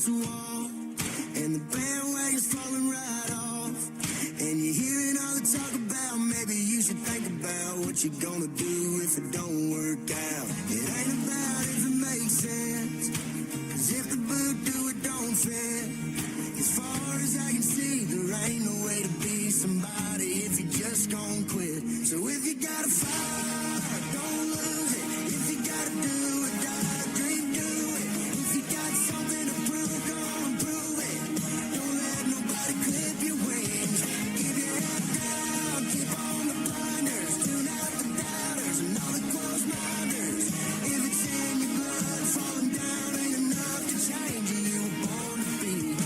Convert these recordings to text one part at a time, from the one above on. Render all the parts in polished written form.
against the wall, and the bandwagon's falling right off. And you're hearing all the talk about maybe you should think about what you're gonna do if it don't work out. It ain't about if it makes sense, 'cause if the boot do it don't fit. As far as I can see, there ain't no way to be somebody if you just gon' quit. So if you gotta fight, don't lose it. If you gotta do it, die, dream, do it. If you got something to prove, go and prove it. Don't let nobody clip your wings. Keep your head down, keep on the blinders. Tune out the doubters and all the close minders. If it's in your blood, falling down ain't enough to change you. You were born to be.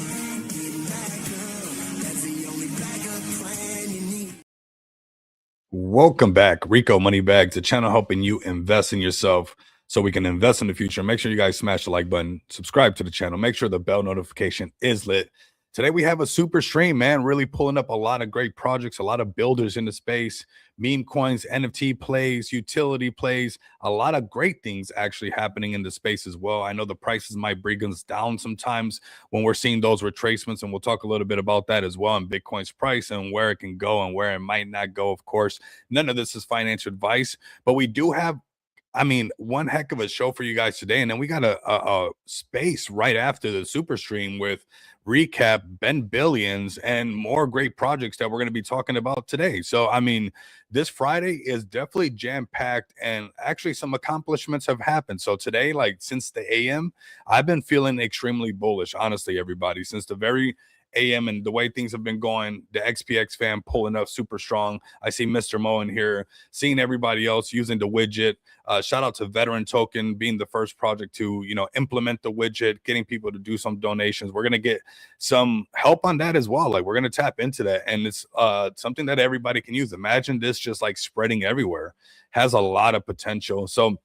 Getting back up, that's the only backup plan you need. Welcome back, Rico Moneybags, the channel helping you invest in yourself so we can invest in the future. Make sure you guys smash the like button, subscribe to the channel, make sure the bell notification is lit. Today we have a super stream, man, really pulling up a lot of great projects, a lot of builders in the space, meme coins, NFT plays, utility plays, a lot of great things actually happening in the space as well. I know the prices might bring us down sometimes when we're seeing those retracements, and we'll talk a little bit about that as well, and Bitcoin's price and where it can go and where it might not go. Of course, none of this is financial advice, but we do have one heck of a show for you guys today. And then we got a space right after the super stream with recap, Ben Billions, and more great projects that we're going to be talking about today. So, this Friday is definitely jam-packed, and actually some accomplishments have happened. So today, like since the AM, I've been feeling extremely bullish, honestly, everybody, since the very AM and the way things have been going. The XPX fam pulling up super strong. I see Mr. Mo in here, seeing everybody else using the widget. Shout out to Veteran Token being the first project to implement the widget, getting people to do some donations. We're gonna get some help on that as well. Like, we're gonna tap into that, and it's something that everybody can use. Imagine this just like spreading everywhere. Has a lot of potential. So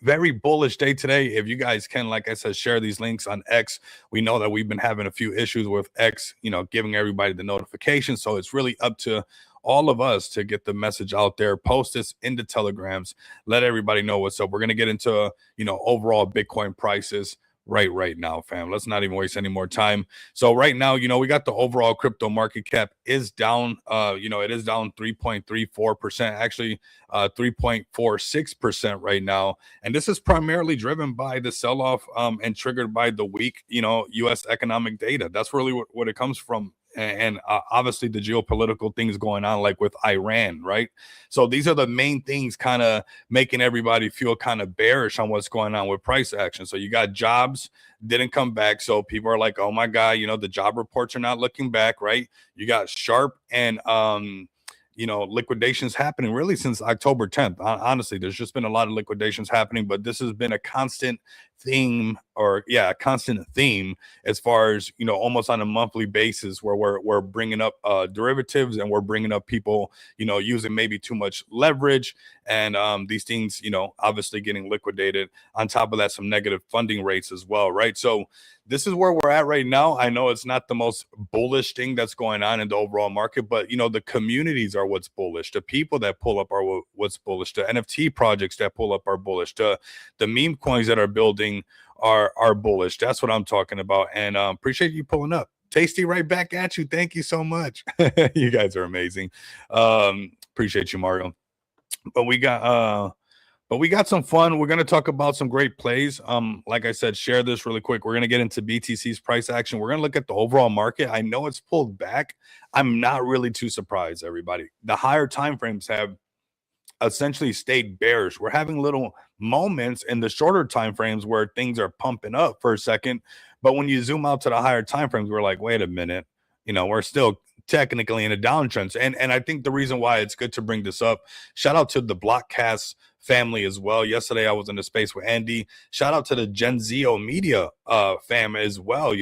very bullish day today. If you guys can, like I said, share these links on X. We know that we've been having a few issues with X, giving everybody the notification. So it's really up to all of us to get the message out there. Post this in the telegrams, let everybody know what's up. We're going to get into overall Bitcoin prices right now, fam. Let's not even waste any more time. So right now, we got the overall crypto market cap is down. It is down 3.34%, actually 3.46% right now. And this is primarily driven by the sell-off and triggered by the weak, U.S. economic data. That's really what it comes from. And obviously the geopolitical things going on, like with Iran, right? So these are the main things kind of making everybody feel kind of bearish on what's going on with price action. So you got jobs didn't come back. So people are like, oh my God, the job reports are not looking back, right? You got Sharp and liquidations happening really since October 10th. Honestly, there's just been a lot of liquidations happening, but this has been a constant theme as far as almost on a monthly basis, where we're bringing up derivatives, and we're bringing up people using maybe too much leverage, and these things obviously getting liquidated. On top of that, some negative funding rates as well, right? So this is where we're at right now. I know it's not the most bullish thing that's going on in the overall market, but the communities are what's bullish. The people that pull up are what's bullish. The NFT projects that pull up are bullish. The meme coins that are building are bullish. That's what I'm talking about. And appreciate you pulling up. Tasty, right back at you. Thank you so much. You guys are amazing. Appreciate you, Mario. But we got some fun. We're going to talk about some great plays. Like I said, share this really quick. We're going to get into BTC's price action. We're going to look at the overall market. I know it's pulled back. I'm not really too surprised, everybody. The higher time frames have essentially stayed bearish. We're having little moments in the shorter time frames where things are pumping up for a second, but when you zoom out to the higher time frames, we're like, wait a minute, we're still technically in a downtrend. And I think the reason why it's good to bring this up, shout out to the Blockcast family as well. Yesterday I was in the space with Andy. Shout out to the Gen Zio Media fam as well.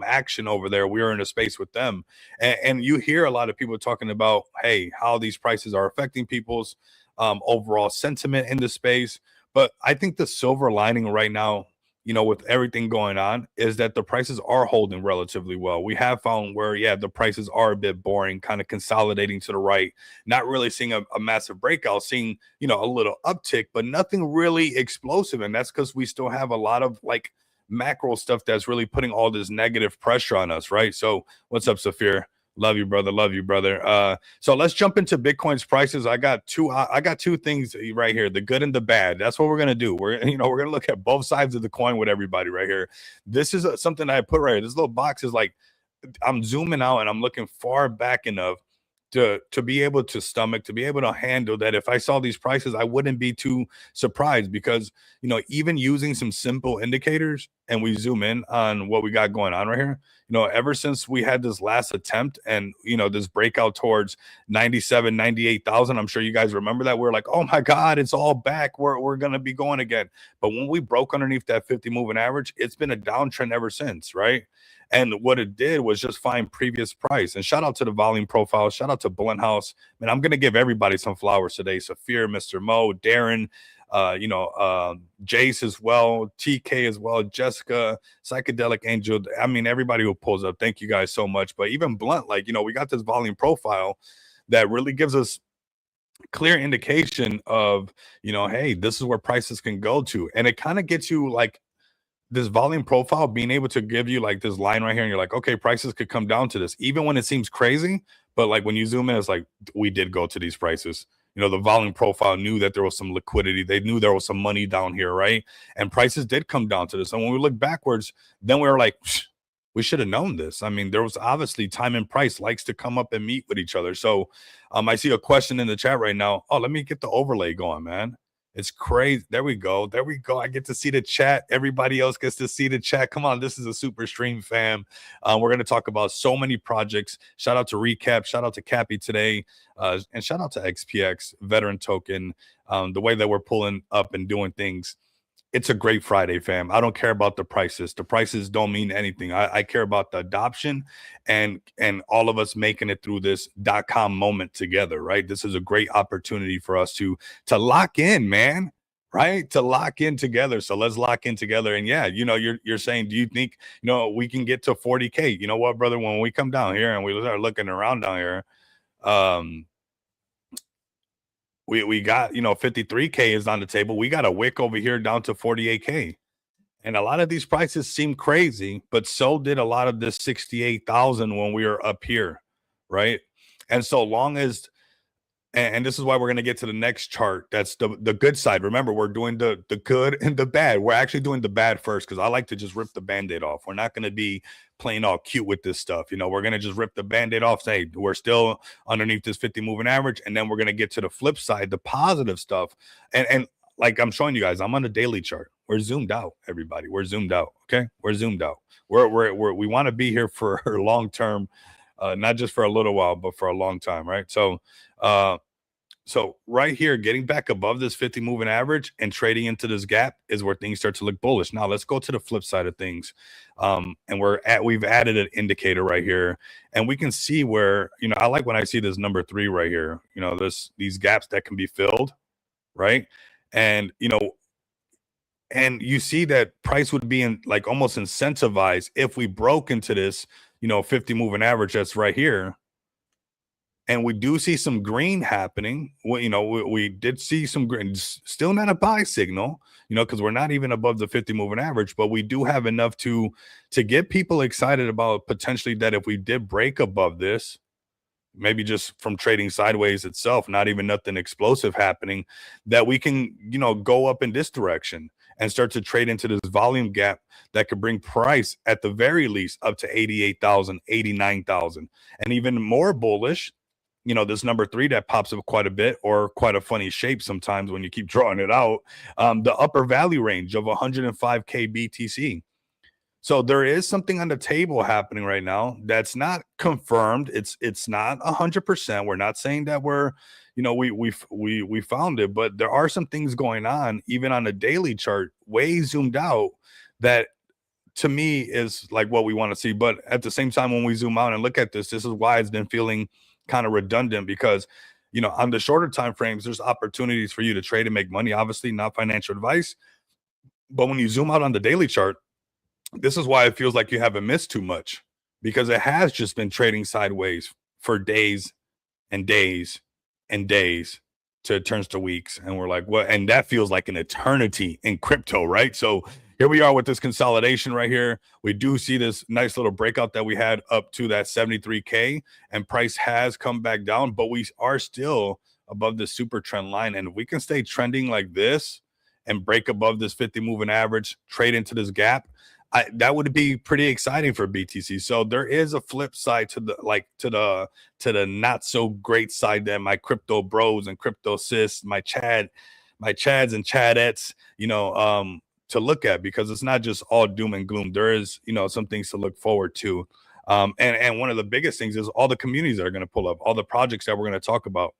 Action over there. We were in a space with them, and you hear a lot of people talking about, hey, how these prices are affecting people's overall sentiment in the space. But I think the silver lining right now, with everything going on, is that the prices are holding relatively well. We have found where, the prices are a bit boring, kind of consolidating to the right, not really seeing a massive breakout, seeing, a little uptick, but nothing really explosive. And that's because we still have a lot of like macro stuff that's really putting all this negative pressure on us, right? So what's up, Saphir? Love you, brother. Love you, brother. So let's jump into Bitcoin's prices. I got two things right here, the good and the bad. That's what we're gonna do. We're gonna look at both sides of the coin with everybody right here. This is something I put right here. This little box is like, I'm zooming out and I'm looking far back enough to be able to stomach, to be able to handle that. If I saw these prices, I wouldn't be too surprised, because even using some simple indicators, and we zoom in on what we got going on right here, ever since we had this last attempt and this breakout towards 97, 98,000, I'm sure you guys remember that. We're like, oh my God, it's all back, we're gonna be going again. But when we broke underneath that 50 moving average, it's been a downtrend ever since, right? And what it did was just find previous price. And shout out to the volume profile. Shout out to Blunt House. Man, I'm going to give everybody some flowers today. Saphir, Mr. Mo, Darren, Jace as well, TK as well, Jessica, Psychedelic Angel. I mean, everybody who pulls up, thank you guys so much. But even Blunt, we got this volume profile that really gives us clear indication of, hey, this is where prices can go to. And it kind of gets you like this volume profile being able to give you like this line right here, and you're like, okay, prices could come down to this, even when it seems crazy. But like when you zoom in, it's like, we did go to these prices. The volume profile knew that there was some liquidity. They knew there was some money down here, right? And prices did come down to this. And when we look backwards, then we were like, we should have known this. I mean, there was obviously time and price likes to come up and meet with each other. So I see a question in the chat right now. Oh, let me get the overlay going, man. It's crazy. There we go. There we go. I get to see the chat. Everybody else gets to see the chat. Come on. This is a super stream, fam. We're going to talk about so many projects. Shout out to Recap. Shout out to Cappy today. And shout out to XPX, Veteran Token. The way that we're pulling up and doing things. It's a great Friday, fam. I don't care about the prices. The prices don't mean anything. I care about the adoption and all of us making it through this .com moment together, right? This is a great opportunity for us to lock in, man, right? To lock in together. So let's lock in together. And yeah, you're saying, do you think, we can get to 40K? You know what, brother? When we come down here and we start looking around down here, we got 53K is on the table. We got a wick over here down to 48K, and a lot of these prices seem crazy, but so did a lot of this 68,000 when we were up here, right? And so long as, and this is why we're going to get to the next chart, that's the good side. Remember, we're doing the good and the bad. We're actually doing the bad first, because I like to just rip the band-aid off. We're not going to be playing all cute with this stuff. We're going to just rip the band-aid off, say we're still underneath this 50 moving average, and then we're going to get to the flip side, the positive stuff. And like I'm showing you guys, I'm on a daily chart. We're zoomed out, everybody. We're zoomed out. Okay, we're zoomed out. We want to be here for long term, not just for a little while, but for a long time, right? So right here, getting back above this 50 moving average and trading into this gap is where things start to look bullish. Now let's go to the flip side of things. And we've added an indicator right here, and we can see where, I like when I see this number 3 right here, these gaps that can be filled, right? And, and you see that price would be almost incentivized if we broke into this, 50 moving average that's right here. And we do see some green happening. We did see some green, still not a buy signal, because we're not even above the 50 moving average, but we do have enough to get people excited about potentially that if we did break above this, maybe just from trading sideways itself, not even nothing explosive happening, that we can, go up in this direction and start to trade into this volume gap that could bring price at the very least up to 88,000, 89,000, and even more bullish. This number 3 that pops up quite a bit, or quite a funny shape sometimes when you keep drawing it out, the upper value range of 105K BTC. So there is something on the table happening right now that's not confirmed. It's not 100%. We're not saying that we're, we found it, but there are some things going on, even on a daily chart, way zoomed out, that to me is like what we want to see. But at the same time, when we zoom out and look at this is why it's been feeling kind of redundant, because on the shorter time frames, there's opportunities for you to trade and make money. Obviously, not financial advice, but when you zoom out on the daily chart, this is why it feels like you haven't missed too much, because it has just been trading sideways for days and days and days till it turns to weeks, and we're like, what? And that feels like an eternity in crypto, right? So here we are with this consolidation right here. We do see this nice little breakout that we had up to that 73K, and price has come back down, but we are still above the super trend line. And if we can stay trending like this and break above this 50 moving average, trade into this gap, that would be pretty exciting for BTC. So there is a flip side to the not so great side that my crypto bros and crypto sis, my chads and chadettes, to look at, because it's not just all doom and gloom. There is, some things to look forward to. And one of the biggest things is all the communities that are going to pull up, all the projects that we're going to talk about.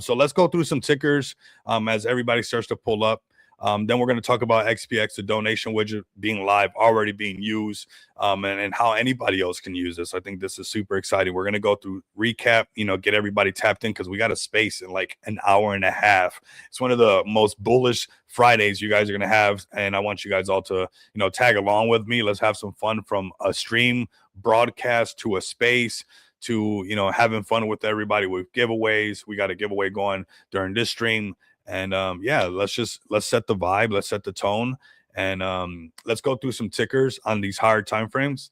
So let's go through some tickers as everybody starts to pull up. Then we're going to talk about XPX, the donation widget being live, already being used, and how anybody else can use this. I think this is super exciting. We're going to go through recap, get everybody tapped in, because we got a space in like an hour and a half. It's one of the most bullish Fridays you guys are going to have, and I want you guys all to, tag along with me. Let's have some fun, from a stream broadcast to a space to, having fun with everybody with giveaways. We got a giveaway going during this stream. And let's set the vibe, let's set the tone, and let's go through some tickers on these higher time frames,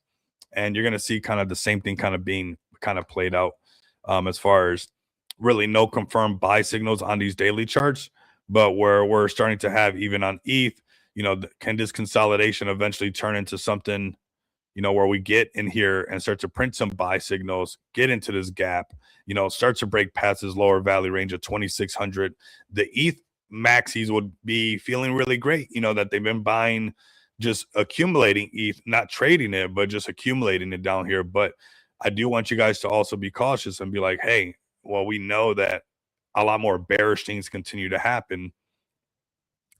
and you're gonna see kind of the same thing kind of being played out, as far as really no confirmed buy signals on these daily charts, but where we're starting to have, even on ETH, can this consolidation eventually turn into something, where we get in here and start to print some buy signals, get into this gap, start to break past this lower value range of 2,600. The ETH maxis would be feeling really great, that they've been buying, just accumulating ETH, not trading it, but just accumulating it down here. But I do want you guys to also be cautious and be like, hey, well, we know that a lot more bearish things continue to happen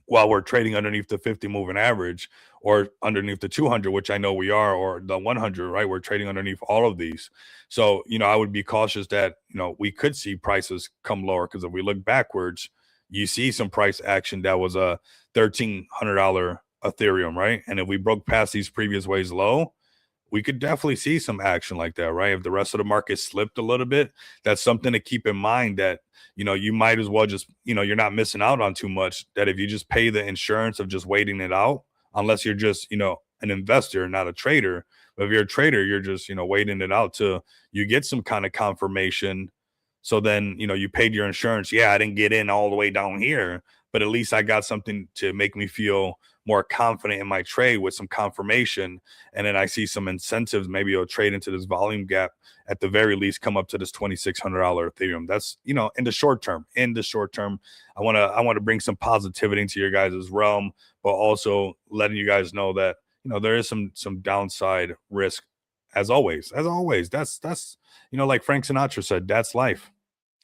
while we're trading underneath the 50 moving average, or underneath the 200, which I know we are, or the 100, right? We're trading underneath all of these. So, I would be cautious that, we could see prices come lower, because if we look backwards, you see some price action that was a $1,300 Ethereum, right? And if we broke past these previous ways low, we could definitely see some action like that, right? If the rest of the market slipped a little bit, that's something to keep in mind, that, you might as well just, you're not missing out on too much, that if you just pay the insurance of just waiting it out, unless you're just, an investor, not a trader. But if you're a trader, you're just, waiting it out till you get some kind of confirmation. So then, you paid your insurance. Yeah, I didn't get in all the way down here, but at least I got something to make me feel more confident in my trade with some confirmation. And then I see some incentives. Maybe you'll trade into this volume gap, at the very least come up to this $2,600 Ethereum. That's, in the short term. I want to bring some positivity into your guys' realm, but also letting you guys know that, there is some downside risk, as always. That's like Frank Sinatra said, that's life.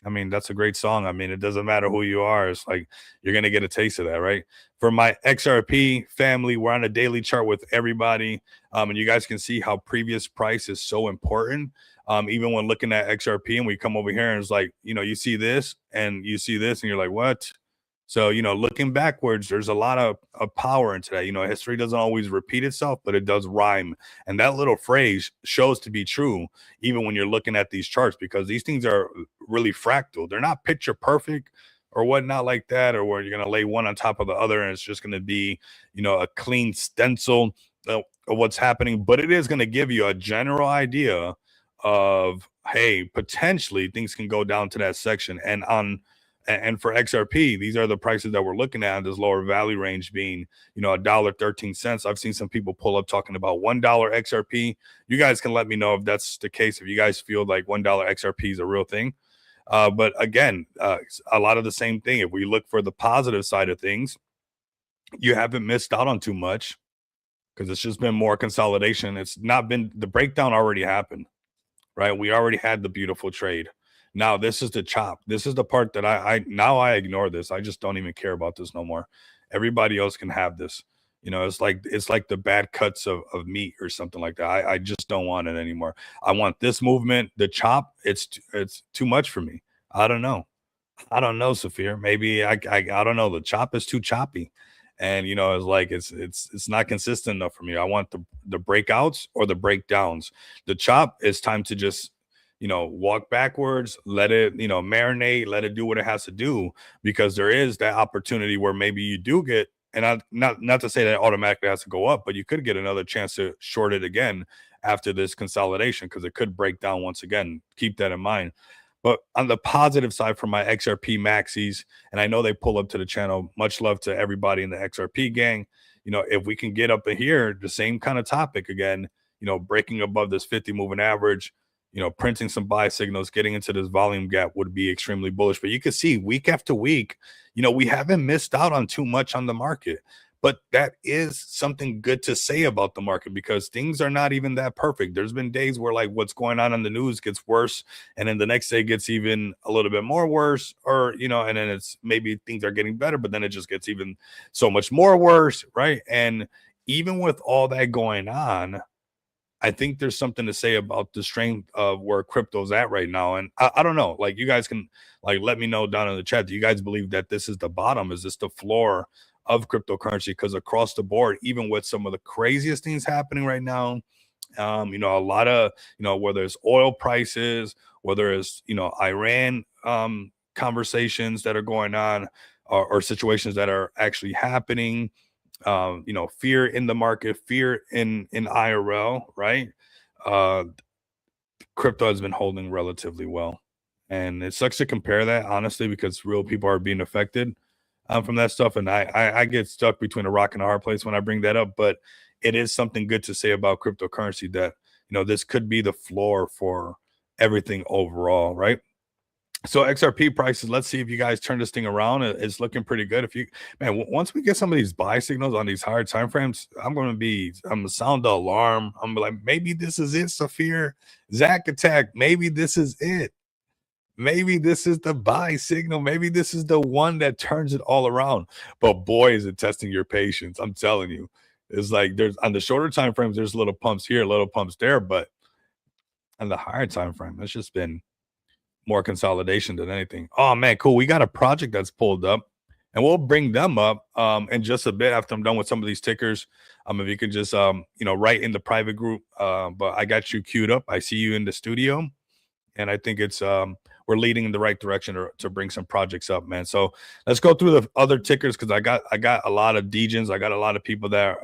I mean, that's a great song. I mean, it doesn't matter who you are. It's like, you're going to get a taste of that, right? For my XRP family, we're on a daily chart with everybody. And you guys can see how previous price is so important. Even when looking at XRP, and we come over here and it's like, you see this and you see this and you're like, what? So, looking backwards, there's a lot of power into that. History doesn't always repeat itself, but it does rhyme. And that little phrase shows to be true, even when you're looking at these charts, because these things are really fractal. They're not picture perfect or whatnot like that, or where you're going to lay one on top of the other and it's just going to be, a clean stencil of what's happening. But it is going to give you a general idea of, hey, potentially things can go down to that section. And for XRP, these are the prices that we're looking at, this lower value range being, $1.13. I've seen some people pull up talking about $1 XRP. You guys can let me know if that's the case, if you guys feel like $1 XRP is a real thing. But again, a lot of the same thing. If we look for the positive side of things, you haven't missed out on too much, because it's just been more consolidation. It's not been, the breakdown already happened, right? We already had the beautiful trade. Now this is the chop. This is the part that I ignore this. I just don't even care about this no more. Everybody else can have this. It's like the bad cuts of meat or something like that. I just don't want it anymore. I want this movement, the chop. It's too much for me. I don't know, Saphir. Maybe I don't know. The chop is too choppy. And it's like it's not consistent enough for me. I want the breakouts or the breakdowns. The chop is time to just walk backwards, let it, marinate, let it do what it has to do, because there is that opportunity where maybe you do get and not to say that it automatically has to go up, but you could get another chance to short it again after this consolidation because it could break down once again. Keep that in mind. But on the positive side for my XRP maxis, and I know they pull up to the channel, much love to everybody in the XRP gang. If we can get up in here, the same kind of topic again, breaking above this 50 moving average, printing some buy signals, getting into this volume gap would be extremely bullish. But you can see week after week, we haven't missed out on too much on the market. But that is something good to say about the market because things are not even that perfect. There's been days where like what's going on in the news gets worse, and then the next day gets even a little bit more worse, or and then it's maybe things are getting better, but then it just gets even so much more worse, right? And even with all that going on, I think there's something to say about the strength of where crypto's at right now. And I don't know, like you guys can like let me know down in the chat. Do you guys believe that this is the bottom? Is this the floor of cryptocurrency? Because across the board, even with some of the craziest things happening right now, a lot of, whether it's oil prices, whether it's, Iran conversations that are going on or situations that are actually happening, fear in the market, fear in IRL, right? Crypto has been holding relatively well. And it sucks to compare that, honestly, because real people are being affected from that stuff. And I get stuck between a rock and a hard place when I bring that up. But it is something good to say about cryptocurrency that, this could be the floor for everything overall, right? So XRP prices, let's see if you guys turn this thing around. It's looking pretty good. Once we get some of these buy signals on these higher time frames, I'm gonna sound the alarm. I'm like, maybe this is it, Saphir, Zach Attack. Maybe this is it. Maybe this is the buy signal. Maybe this is the one that turns it all around. But boy, is it testing your patience. I'm telling you, it's like there's on the shorter time frames, there's little pumps here, little pumps there, but on the higher time frame, it's just been more consolidation than anything. Oh man, cool. We got a project that's pulled up, and we'll bring them up in just a bit after I'm done with some of these tickers. If you can just write in the private group. But I got you queued up. I see you in the studio, and I think it's we're leading in the right direction to bring some projects up, man. So let's go through the other tickers because I got a lot of DJs. I got a lot of people that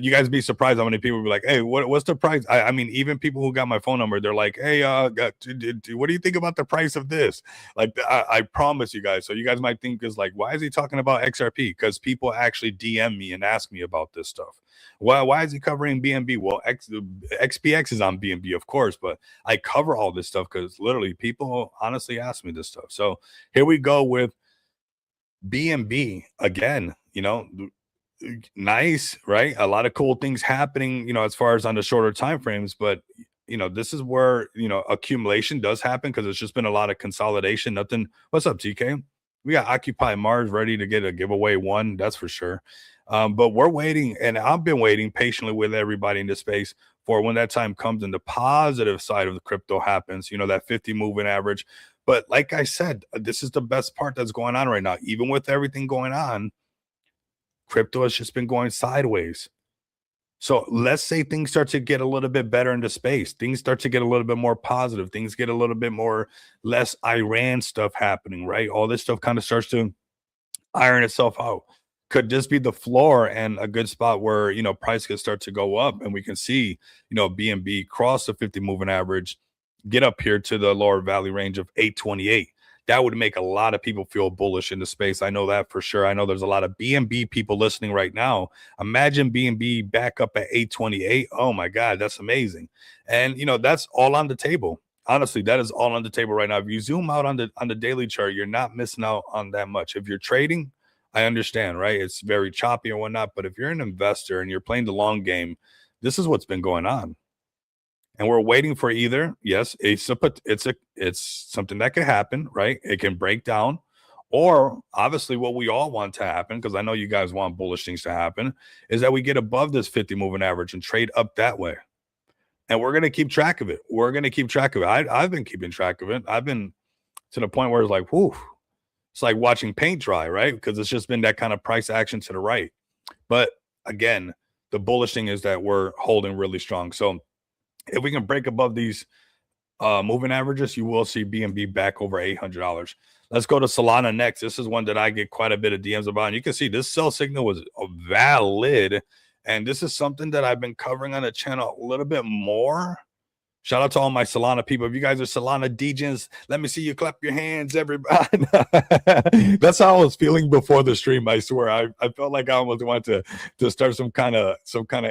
you guys be surprised how many people be like, hey, what's the price? I mean, even people who got my phone number, they're like, hey, what do you think about the price of this? Like, I promise you guys. So you guys might think is like, why is he talking about XRP? Because people actually DM me and ask me about this stuff. Why is he covering BNB? Well, XPX is on BNB, of course, but I cover all this stuff because literally people honestly ask me this stuff. So here we go with BNB again, nice, right? A lot of cool things happening, as far as on the shorter time frames, but this is where accumulation does happen because it's just been a lot of consolidation. Nothing. What's up, TK? We got Occupy Mars ready to get a giveaway one, that's for sure. But we're waiting, and I've been waiting patiently with everybody in this space for when that time comes and the positive side of the crypto happens, that 50 moving average. But like I said, this is the best part that's going on right now. Even with everything going on, crypto has just been going sideways. So let's say things start to get a little bit better into space. Things start to get a little bit more positive. Things get a little bit more less Iran stuff happening, right? All this stuff kind of starts to iron itself out. Could this be the floor and a good spot where, price could start to go up and we can see, BNB cross the 50 moving average, get up here to the lower value range of 828. That would make a lot of people feel bullish in the space. I know that for sure. I know there's a lot of BNB people listening right now. Imagine BNB back up at 828. Oh my God, that's amazing. And that's all on the table. Honestly, that is all on the table right now. If you zoom out on the daily chart, you're not missing out on that much. If you're trading, I understand, right? It's very choppy and whatnot. But if you're an investor and you're playing the long game, this is what's been going on. And we're waiting for either, yes, it's something that could happen, right? It can break down, or obviously what we all want to happen, because I know you guys want bullish things to happen, is that we get above this 50 moving average and trade up that way. And we're going to keep track of it. I've been keeping track of it. I've been to the point where it's like, whew, it's like watching paint dry, right? Because it's just been that kind of price action to the right. But again, the bullish thing is that we're holding really strong. So if we can break above these moving averages, you will see BNB back over $800. Let's go to Solana next. This is one that I get quite a bit of DMs about. And you can see this sell signal was valid. And this is something that I've been covering on the channel a little bit more. Shout out to all my Solana people. If you guys are Solana degens, let me see you clap your hands, everybody. That's how I was feeling before the stream. I swear, I felt like I almost wanted to start some kind of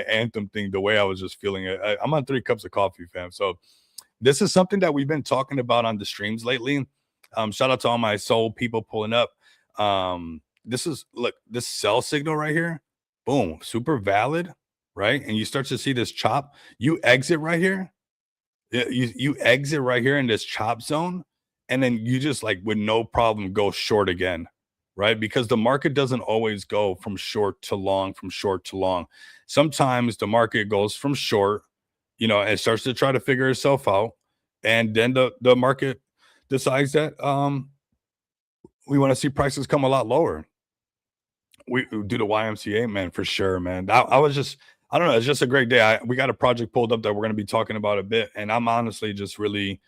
anthem thing. The way I was just feeling it. I'm on 3 cups of coffee, fam. So this is something that we've been talking about on the streams lately. Shout out to all my soul people pulling up. This is, look, this sell signal right here. Boom, super valid, right? And you start to see this chop. You exit right here. You exit right here in this chop zone, and then you just like with no problem go short again, right? Because the market doesn't always go from short to long, from short to long. Sometimes the market goes from short, you know, and starts to try to figure itself out, and then the market decides that we want to see prices come a lot lower. We do the YMCA, man, for sure, man. I was just, I don't know, it's just a great day. We got a project pulled up that we're going to be talking about a bit, and I'm honestly just really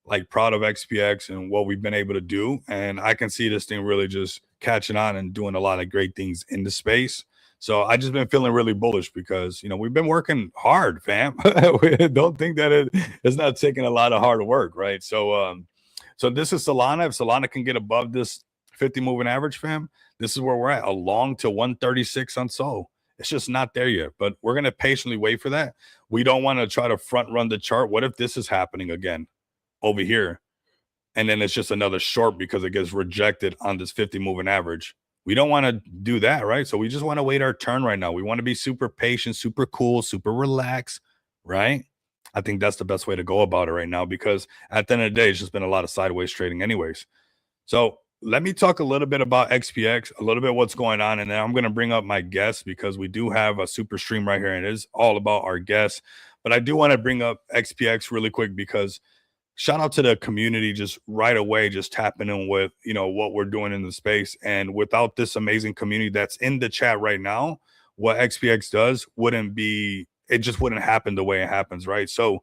like proud of XPX and what we've been able to do. And I can see this thing really just catching on and doing a lot of great things in the space. So I just been feeling really bullish because, you know, we've been working hard, fam. We don't think that it's not taking a lot of hard work, right? So so this is Solana. If Solana can get above this 50 moving average, fam, this is where we're at, a long to 136 on SOL. It's just not there yet, but we're going to patiently wait for that. We don't want to try to front run the chart. What if this is happening again over here? And then it's just another short because it gets rejected on this 50 moving average. We don't want to do that, right? So we just want to wait our turn right now. We want to be super patient, super cool, super relaxed, right? I think that's the best way to go about it right now, because at the end of the day, it's just been a lot of sideways trading anyways. So let me talk a little bit about XPX, a little bit what's going on, and then I'm going to bring up my guests because we do have a super stream right here, and it is all about our guests. But I do want to bring up XPX really quick because shout out to the community just right away, just tapping in with, you know, what we're doing in the space. And without this amazing community that's in the chat right now, what XPX does wouldn't be, it just wouldn't happen the way it happens, right? So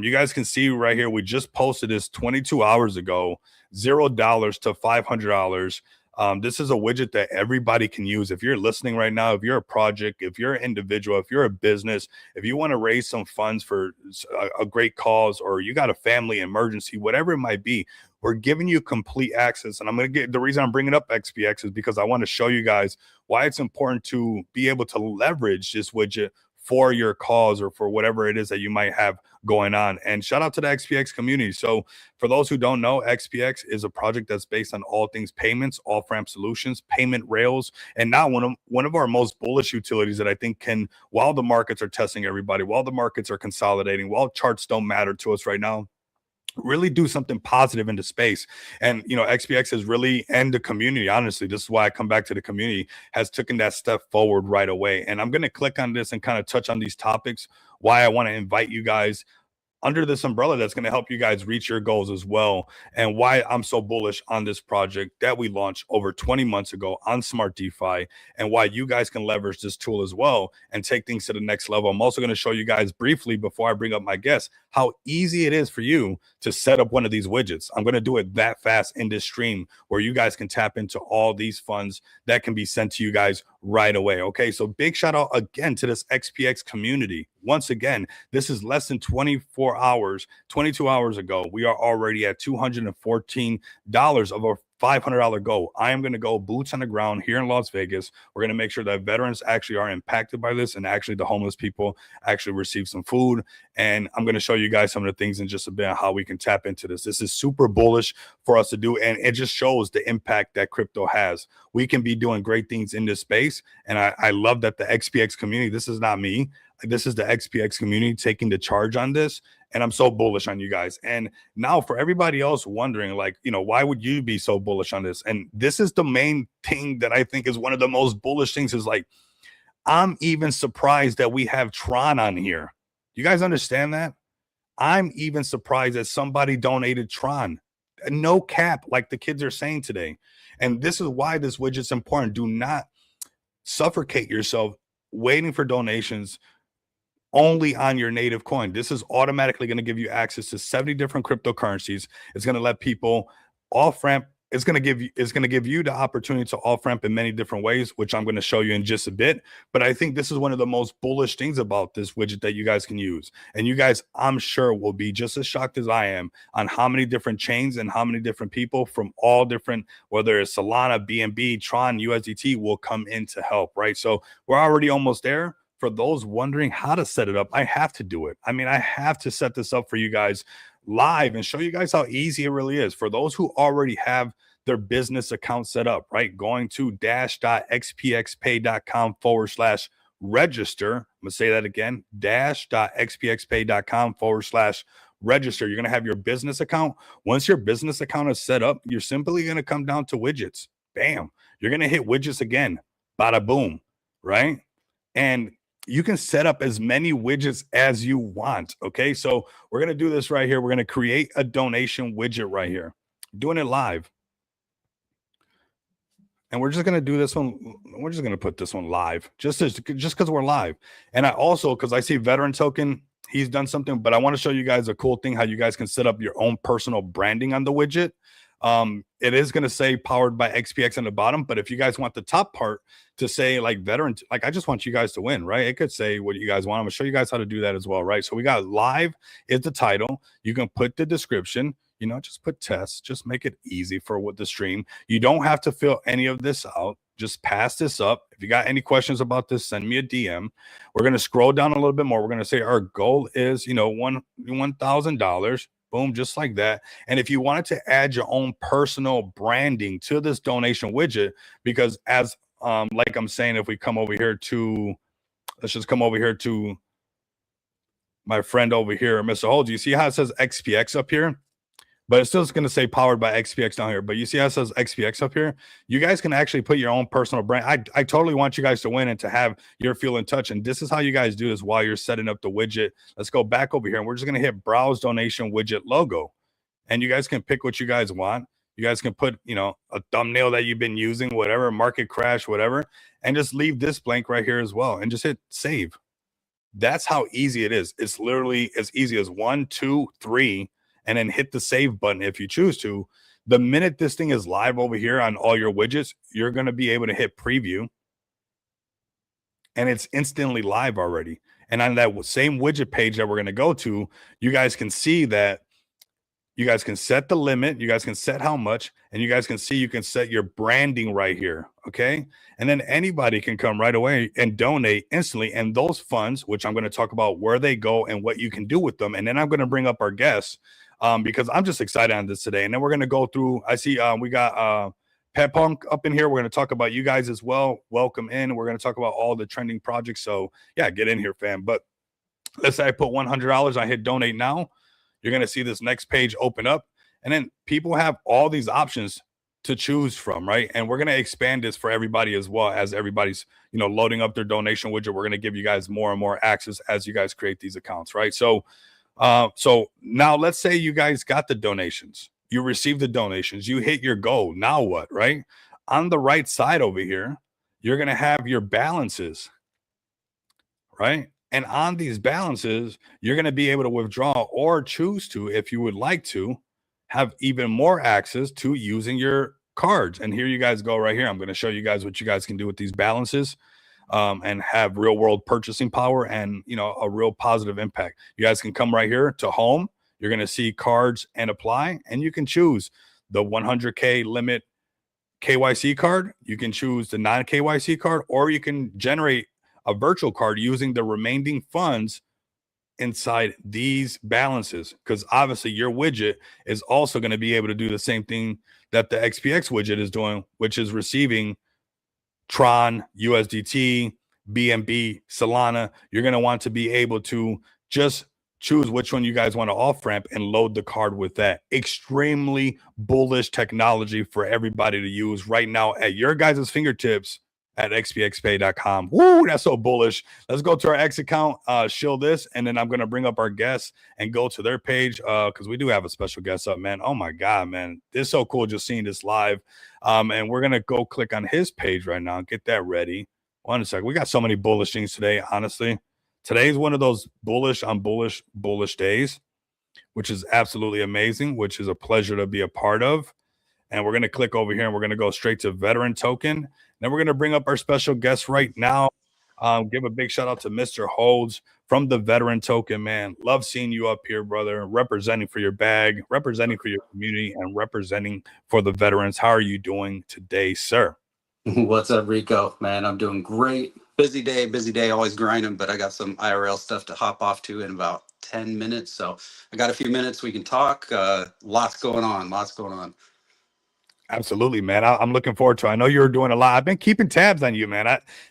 you guys can see right here, we just posted this 22 hours ago, $0 to $500. This is a widget that everybody can use. If you're listening right now, if you're a project, if you're an individual, if you're a business, if you want to raise some funds for a great cause, or you got a family emergency, whatever it might be, we're giving you complete access. And I'm going to get, the reason I'm bringing up XPX is because I want to show you guys why it's important to be able to leverage this widget for your cause or for whatever it is that you might have going on. And shout out to the XPX community. So for those who don't know, XPX is a project that's based on all things payments, off-ramp solutions, payment rails, and now one of our most bullish utilities that I think can, while the markets are testing everybody, while the markets are consolidating, while charts don't matter to us right now, really do something positive into space. And you know, XPX has really, and the community, honestly, this is why I come back to the community, has taken that step forward right away. And I'm going to click on this and kind of touch on these topics, why I want to invite you guys under this umbrella that's going to help you guys reach your goals as well, and why I'm so bullish on this project that we launched over 20 months ago on Smart DeFi, and why you guys can leverage this tool as well and take things to the next level. I'm also going to show you guys briefly, before I bring up my guests, how easy it is for you to set up one of these widgets. I'm going to do it that fast in this stream where you guys can tap into all these funds that can be sent to you guys right away. Okay, so big shout out again to this XPX community. Once again, this is less than 22 hours ago. We are already at $214 of a $500 goal. I am going to go boots on the ground here in Las Vegas. We're going to make sure that veterans actually are impacted by this, and actually the homeless people actually receive some food. And I'm going to show you guys some of the things in just a bit on how we can tap into this. This is super bullish for us to do, and it just shows the impact that crypto has. We can be doing great things in this space, and I love that the XPX community, this is not me, this is the XPX community taking the charge on this. And I'm so bullish on you guys. And now for everybody else wondering, like, you know, why would you be so bullish on this? And this is the main thing that I think is one of the most bullish things, is like, I'm even surprised that we have Tron on here. You guys understand that? I'm even surprised that somebody donated Tron. No cap, like the kids are saying today. And this is why this widget's important. Do not suffocate yourself waiting for donations only on your native coin. This is automatically going to give you access to 70 different cryptocurrencies. It's going to let people off ramp it's going to give you the opportunity to off ramp in many different ways, which I'm going to show you in just a bit. But I think this is one of the most bullish things about this widget that you guys can use. And you guys, I'm sure, will be just as shocked as I am on how many different chains and how many different people from all different, whether it's Solana, BNB, Tron, USDT, will come in to help, right? So we're already almost there. For those wondering how to set it up, I have to do it. I mean, I have to set this up for you guys live and show you guys how easy it really is. For those who already have their business account set up, right? Going to dash.xpxpay.com/register. I'm going to say that again, dash.xpxpay.com/register. You're going to have your business account. Once your business account is set up, you're simply going to come down to widgets. Bam. You're going to hit widgets again. Bada boom, right? And you can set up as many widgets as you want. Okay. So we're going to do this right here. We're going to create a donation widget right here. I'm doing it live. And we're just going to do this one. We're just going to put this one live just because we're live. And I also, because I see Veteran Token, he's done something, but I want to show you guys a cool thing, how you guys can set up your own personal branding on the widget. It is going to say powered by XPX on the bottom, but if you guys want the top part to say like Veteran, like I just want you guys to win, right? It could say what you guys want. I'm gonna show you guys how to do that as well, right? So we got live is the title. You can put the description, you know, just put test, just make it easy for what the stream. You don't have to fill any of this out. Just pass this up. If you got any questions about this, send me a DM. We're going to scroll down a little bit more. We're going to say our goal is, you know, $1,000. Boom, just like that. And if you wanted to add your own personal branding to this donation widget, because as like I'm saying, if we come over here to, let's just come over here to my friend over here, Mr. Holds. You see how it says XPX up here? But it's still going to say powered by XPX down here. But you see how it says XPX up here? You guys can actually put your own personal brand. I totally want you guys to win and to have your feel in touch. And this is how you guys do this while you're setting up the widget. Let's go back over here. And we're just going to hit browse donation widget logo. And you guys can pick what you guys want. You guys can put, you know, a thumbnail that you've been using, whatever, market crash, whatever. And just leave this blank right here as well. And just hit save. That's how easy it is. It's literally as easy as 1, 2, 3. And then hit the save button if you choose to. The minute this thing is live over here on all your widgets, you're going to be able to hit preview. And it's instantly live already. And on that same widget page that we're going to go to, you guys can see that you guys can set the limit. You guys can set how much. And you guys can see you can set your branding right here. Okay. And then anybody can come right away and donate instantly. And those funds, which I'm going to talk about where they go and what you can do with them. And then I'm going to bring up our guests. Because I'm just excited on this today. And then we're going to go through, I see we got Pet Punk up in here. We're going to talk about you guys as well. Welcome in. We're going to talk about all the trending projects. So yeah, get in here, fam. But let's say I put $100. I hit donate now. You're going to see this next page open up. And then people have all these options to choose from, right? And we're going to expand this for everybody as well, as everybody's, you know, loading up their donation widget. We're going to give you guys more and more access as you guys create these accounts, right? So now let's say you guys got the donations, you received the donations, you hit your goal. Now what, right? On the right side over here, you're going to have your balances, right? And on these balances, you're going to be able to withdraw or choose to, if you would like to, have even more access to using your cards. And here you guys go right here. I'm going to show you guys what you guys can do with these balances. And have real world purchasing power and, you know, a real positive impact. You guys can come right here to home. You're going to see cards and apply, and you can choose the 100K limit KYC card. You can choose the non KYC card, or you can generate a virtual card using the remaining funds inside these balances. Because obviously your widget is also going to be able to do the same thing that the XPX widget is doing, which is receiving Tron, USDT, BNB, Solana. You're going to want to be able to just choose which one you guys want to off ramp and load the card with that. Extremely bullish technology for everybody to use right now at your guys' fingertips at xpxpay.com. Woo, that's so bullish. Let's go to our X account, shill this, and then I'm going to bring up our guests and go to their page because we do have a special guest up, man. Oh my God, man. This is so cool just seeing this live. And we're going to go click on his page right now and get that ready. One second. We got so many bullish things today, honestly. Today's one of those bullish on bullish days, which is absolutely amazing, which is a pleasure to be a part of. and we're going to click over here and we're going to go straight to veteran token. Then we're going to bring up our special guest right now. Give a big shout out to Mr. Holds from the veteran token, man. Love seeing you up here, brother, representing for your bag, representing for your community, and representing for the veterans. How are you doing today, sir? What's up, Rico? Man, I'm doing great. Busy day, always grinding, but I got some IRL stuff to hop off to in about 10 minutes. So I got a few minutes we can talk. Lots going on. Absolutely, man. I'm looking forward to it. I know you're doing a lot. I've been keeping tabs on you, man.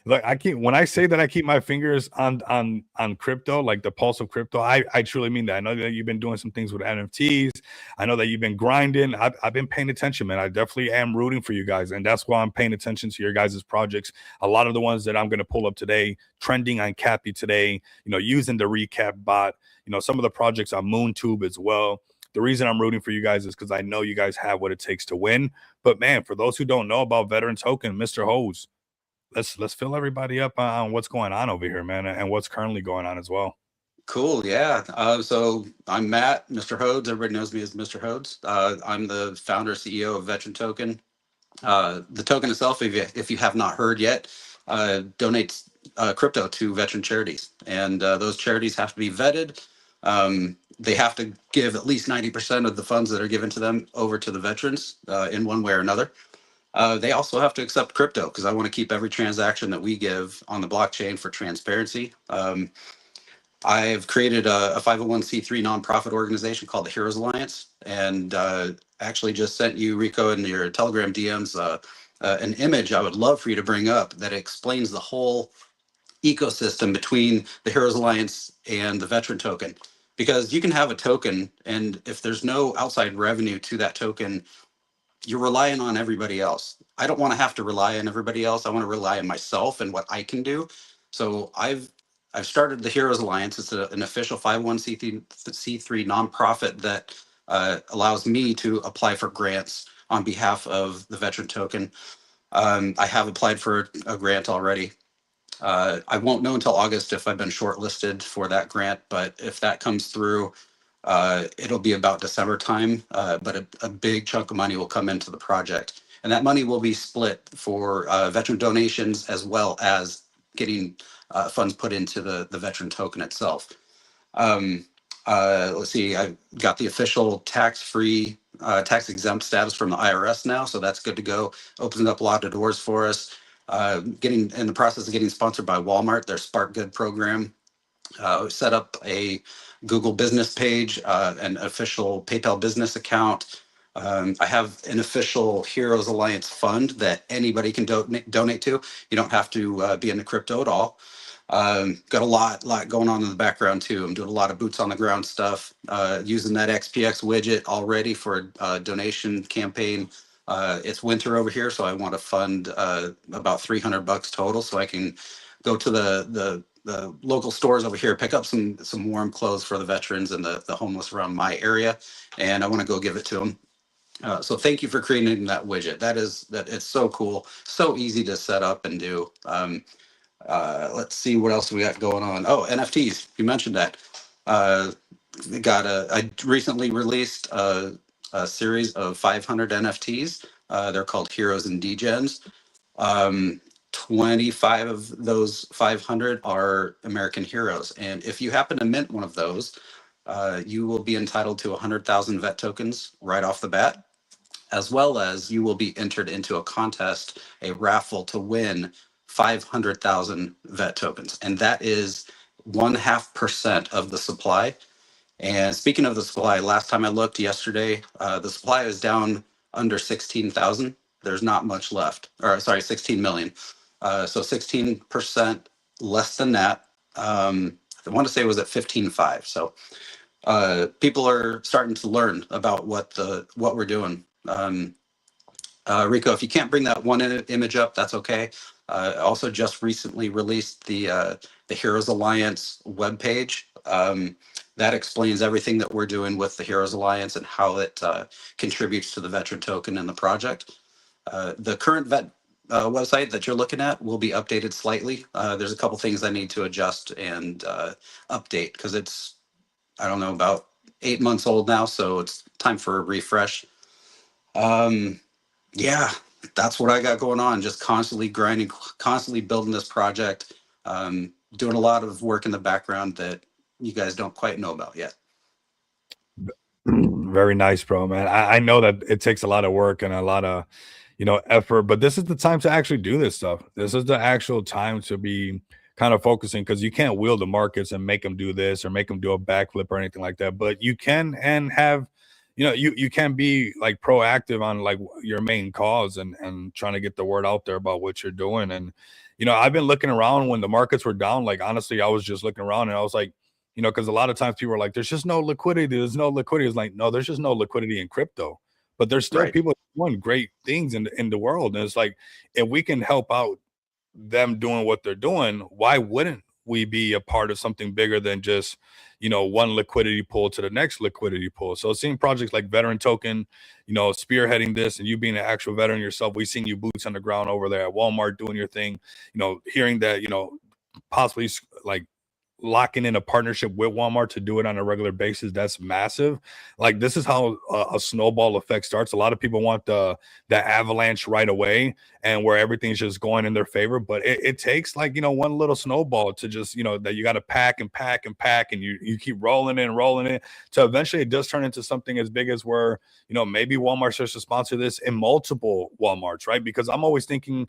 I keep, when I say that I keep my fingers on crypto, like the pulse of crypto, I truly mean that. I know that you've been doing some things with NFTs. I know that you've been grinding. I've been paying attention, man. I definitely am rooting for you guys, and that's why I'm paying attention to your guys' projects. A lot of the ones that I'm going to pull up today, trending on Cappy today, using the recap bot, some of the projects on MoonTube as well. The reason I'm rooting for you guys is because I know you guys have what it takes to win. But man, for those who don't know about Veteran Token, Mr. Hose, let's fill everybody up on what's going on over here, man, and what's currently going on as well. Cool, yeah. So I'm Matt, Mr. Hodes. Everybody knows me as Mr. Hodes. I'm the founder, CEO of Veteran Token. The token itself, if you have not heard yet, donates crypto to veteran charities, and those charities have to be vetted. They have to give at least 90% of the funds that are given to them over to the veterans in one way or another. They also have to accept crypto because I want to keep every transaction that we give on the blockchain for transparency. I've created a 501c3 nonprofit organization called the Heroes Alliance, and actually just sent you, Rico, in your Telegram DMs, an image I would love for you to bring up that explains the whole ecosystem between the Heroes Alliance and the Veteran Token. Because you can have a token, and if there's no outside revenue to that token, you're relying on everybody else. I don't want to have to rely on everybody else. I want to rely on myself and what I can do. So I've started the Heroes Alliance. It's an official 501c3 nonprofit that allows me to apply for grants on behalf of the Veteran Token. I have applied for a grant already. I won't know until August if I've been shortlisted for that grant, but if that comes through, it'll be about December time, but a big chunk of money will come into the project. And that money will be split for veteran donations as well as getting funds put into the Veteran Token itself. Let's see, I've got the official tax-free, tax-exempt status from the IRS now, so that's good to go. Opens up a lot of doors for us. Getting in the process of getting sponsored by Walmart, their Spark Good program. Set up a Google business page, an official PayPal business account. I have an official Heroes Alliance fund that anybody can donate to. You don't have to be into crypto at all. Got a lot going on in the background too. I'm doing a lot of boots on the ground stuff, using that XPX widget already for a donation campaign. It's winter over here, so I want to fund about $300 total, so I can go to the local stores over here, pick up some warm clothes for the veterans and the homeless around my area, and I want to go give it to them. So thank you for creating that widget. That it's so cool, so easy to set up and do. Let's see what else we got going on. Oh, NFTs. You mentioned that. I recently released a series of 500 NFTs. They're called Heroes and Degens. 25 of those 500 are American heroes. And if you happen to mint one of those, you will be entitled to 100,000 vet tokens right off the bat, as well as you will be entered into a contest, a raffle to win 500,000 vet tokens. And that is 0.5% of the supply. And speaking of the supply, last time I looked yesterday, the supply is down under 16,000. There's not much left, or sorry, 16 million. So 16% less than that. I want to say it was at 15.5. So people are starting to learn about what we're doing. Rico, if you can't bring that one image up, that's okay. Also just recently released the Heroes Alliance webpage. That explains everything that we're doing with the Heroes Alliance and how it contributes to the Veteran Token and the project. The current vet website that you're looking at will be updated slightly. There's a couple things I need to adjust and update because it's, I don't know, about 8 months old now, so it's time for a refresh. Yeah, that's what I got going on. Just constantly grinding, constantly building this project, doing a lot of work in the background that you guys don't quite know about yet. Very nice, bro, man. I know that it takes a lot of work and a lot of, effort, but this is the time to actually do this stuff. This is the actual time to be kind of focusing, because you can't wheel the markets and make them do this or make them do a backflip or anything like that. But you can, and have, you can be like proactive on like your main cause, and trying to get the word out there about what you're doing. And I've been looking around when the markets were down. Like, honestly, I was just looking around and I was like, because a lot of times people are like, there's just no liquidity. There's no liquidity. It's like, no, there's just no liquidity in crypto. But there's still Right. people doing great things in the world. And it's like, if we can help out them doing what they're doing, why wouldn't we be a part of something bigger than just, one liquidity pool to the next liquidity pool? So seeing projects like Veteran Token, spearheading this, and you being an actual veteran yourself, we've seen you boots on the ground over there at Walmart doing your thing, hearing that, possibly like locking in a partnership with Walmart to do it on a regular basis, that's massive. Like, this is how a snowball effect starts. A lot of people want the avalanche right away, and where everything's just going in their favor, but it takes like, one little snowball to just, that you got to pack and pack and pack, and you keep rolling it and rolling it, so eventually it does turn into something as big as where, maybe Walmart starts to sponsor this in multiple Walmarts, right? Because I'm always thinking,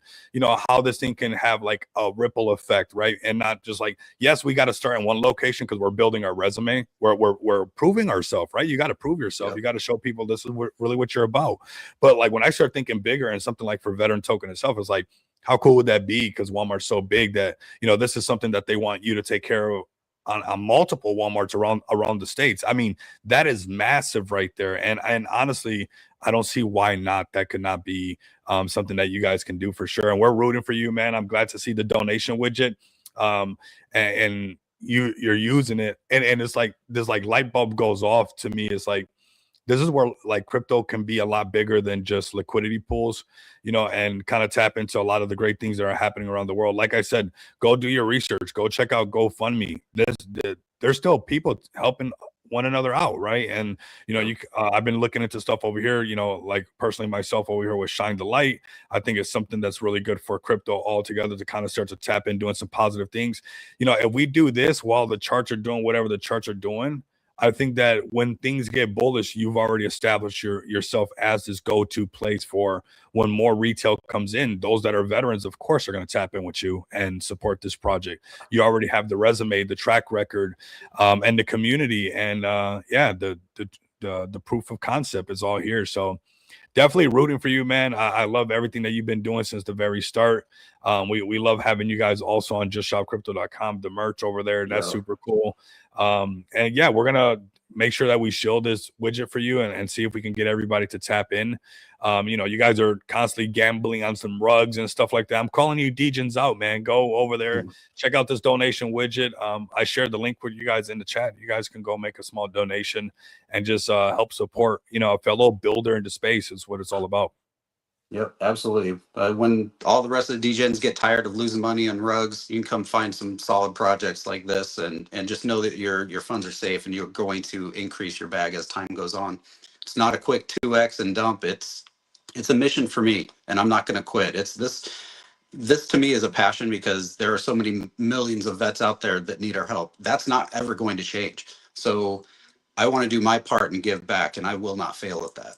how this thing can have like a ripple effect, right? And not just like, yes, we got to start in one location because we're building our resume, we're proving ourselves, right? You got to prove yourself. Yep. You got to show people this is really what you're about. But like, when I start thinking bigger, and something like for Veteran Token itself, it's like, how cool would that be? Because Walmart's so big that, this is something that they want you to take care of on multiple Walmarts around the states. I mean, that is massive right there. And honestly, I don't see why not. That could not be something that you guys can do for sure. And we're rooting for you, man. I'm glad to see the donation widget. And you're using it, and it's like this like light bulb goes off to me. It's like, this is where like crypto can be a lot bigger than just liquidity pools, and kind of tap into a lot of the great things that are happening around the world. Like I said, go do your research, go check out GoFundMe. There's still people helping one another out, right? And I've been looking into stuff over here, like personally myself over here with Shine the Light. I think it's something that's really good for crypto altogether, to kind of start to tap in doing some positive things. If we do this while the charts are doing whatever the charts are doing, I think that when things get bullish, you've already established yourself as this go-to place for when more retail comes in. Those that are veterans, of course, are going to tap in with you and support this project. You already have the resume, the track record, and the community, and the proof of concept is all here. So definitely rooting for you, man. I love everything that you've been doing since the very start. We love having you guys also on justshopcrypto.com, the merch over there. That's super cool. And yeah, we're gonna make sure that we shield this widget for you, and see if we can get everybody to tap in. You guys are constantly gambling on some rugs and stuff like that. I'm calling you Degens out, man. Go over there, check out this donation widget. I shared the link with you guys in the chat. You guys can go make a small donation and just help support, a fellow builder into space is what it's all about. Yep, absolutely. When all the rest of the degens get tired of losing money on rugs, you can come find some solid projects like this, and just know that your funds are safe, and you're going to increase your bag as time goes on. It's not a quick 2x and dump. It's a mission for me, and I'm not going to quit. It's this to me is a passion, because there are so many millions of vets out there that need our help. That's not ever going to change. So I want to do my part and give back, and I will not fail at that.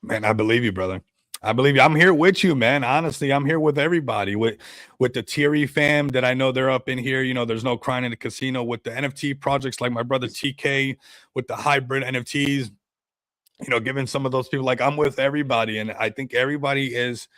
Man, I believe you, brother. I believe you. I'm here with you, man. Honestly, I'm here with everybody, with the Thierry fam that I know they're up in here. There's no crying in the casino, with the NFT projects like my brother TK, with the hybrid NFTs, giving some of those people, like, I'm with everybody. And I think everybody is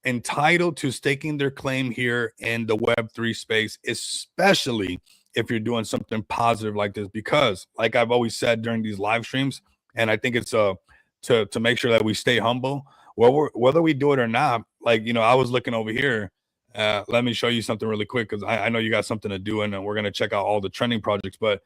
entitled to staking their claim here in the Web3 space, especially if you're doing something positive like this. Because like I've always said during these live streams, and I think it's to make sure that we stay humble, whether we do it or not. Like, I was looking over here. Let me show you something really quick, because I know you got something to do, and we're going to check out all the trending projects. But,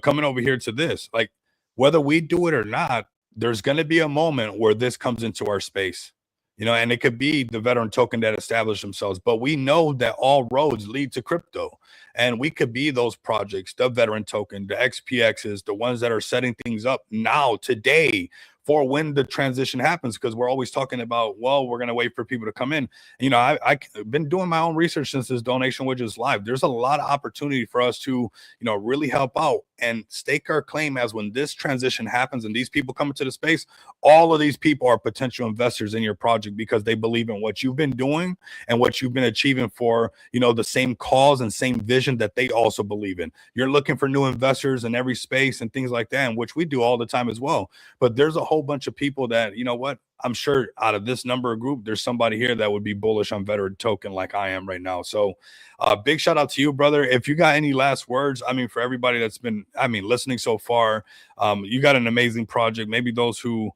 coming over here to this, like, whether we do it or not, there's going to be a moment where this comes into our space, and it could be the Veteran Token that established themselves. But we know that all roads lead to crypto, and we could be those projects, the Veteran Token, the XPXs, the ones that are setting things up now, today, for when the transition happens, because we're always talking about, well, we're going to wait for people to come in. I've been doing my own research since this donation widget is live. There's a lot of opportunity for us to, really help out and stake our claim as when this transition happens and these people come into the space, all of these people are potential investors in your project because they believe in what you've been doing and what you've been achieving for, the same cause and same vision that they also believe in. You're looking for new investors in every space and things like that, and which we do all the time as well. But there's a whole bunch of people that, I'm sure out of this number of group, there's somebody here that would be bullish on Veteran Token like I am right now. So big shout out to you, brother. If you got any last words, for everybody that's been, listening so far, you got an amazing project. Maybe those who,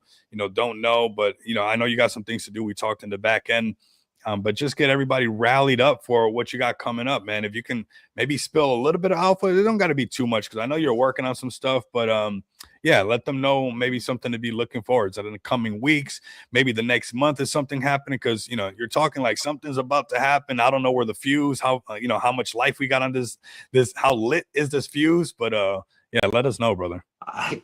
don't know, but, I know you got some things to do. We talked in the back end. But just get everybody rallied up for what you got coming up, man. If you can maybe spill a little bit of alpha, it don't got to be too much, because I know you're working on some stuff, but yeah, let them know maybe something to be looking forward to in the coming weeks. Maybe the next month is something happening, because you're talking like something's about to happen. I don't know where the fuse, how how much life we got on this, how lit is this fuse, but yeah, let us know, brother. I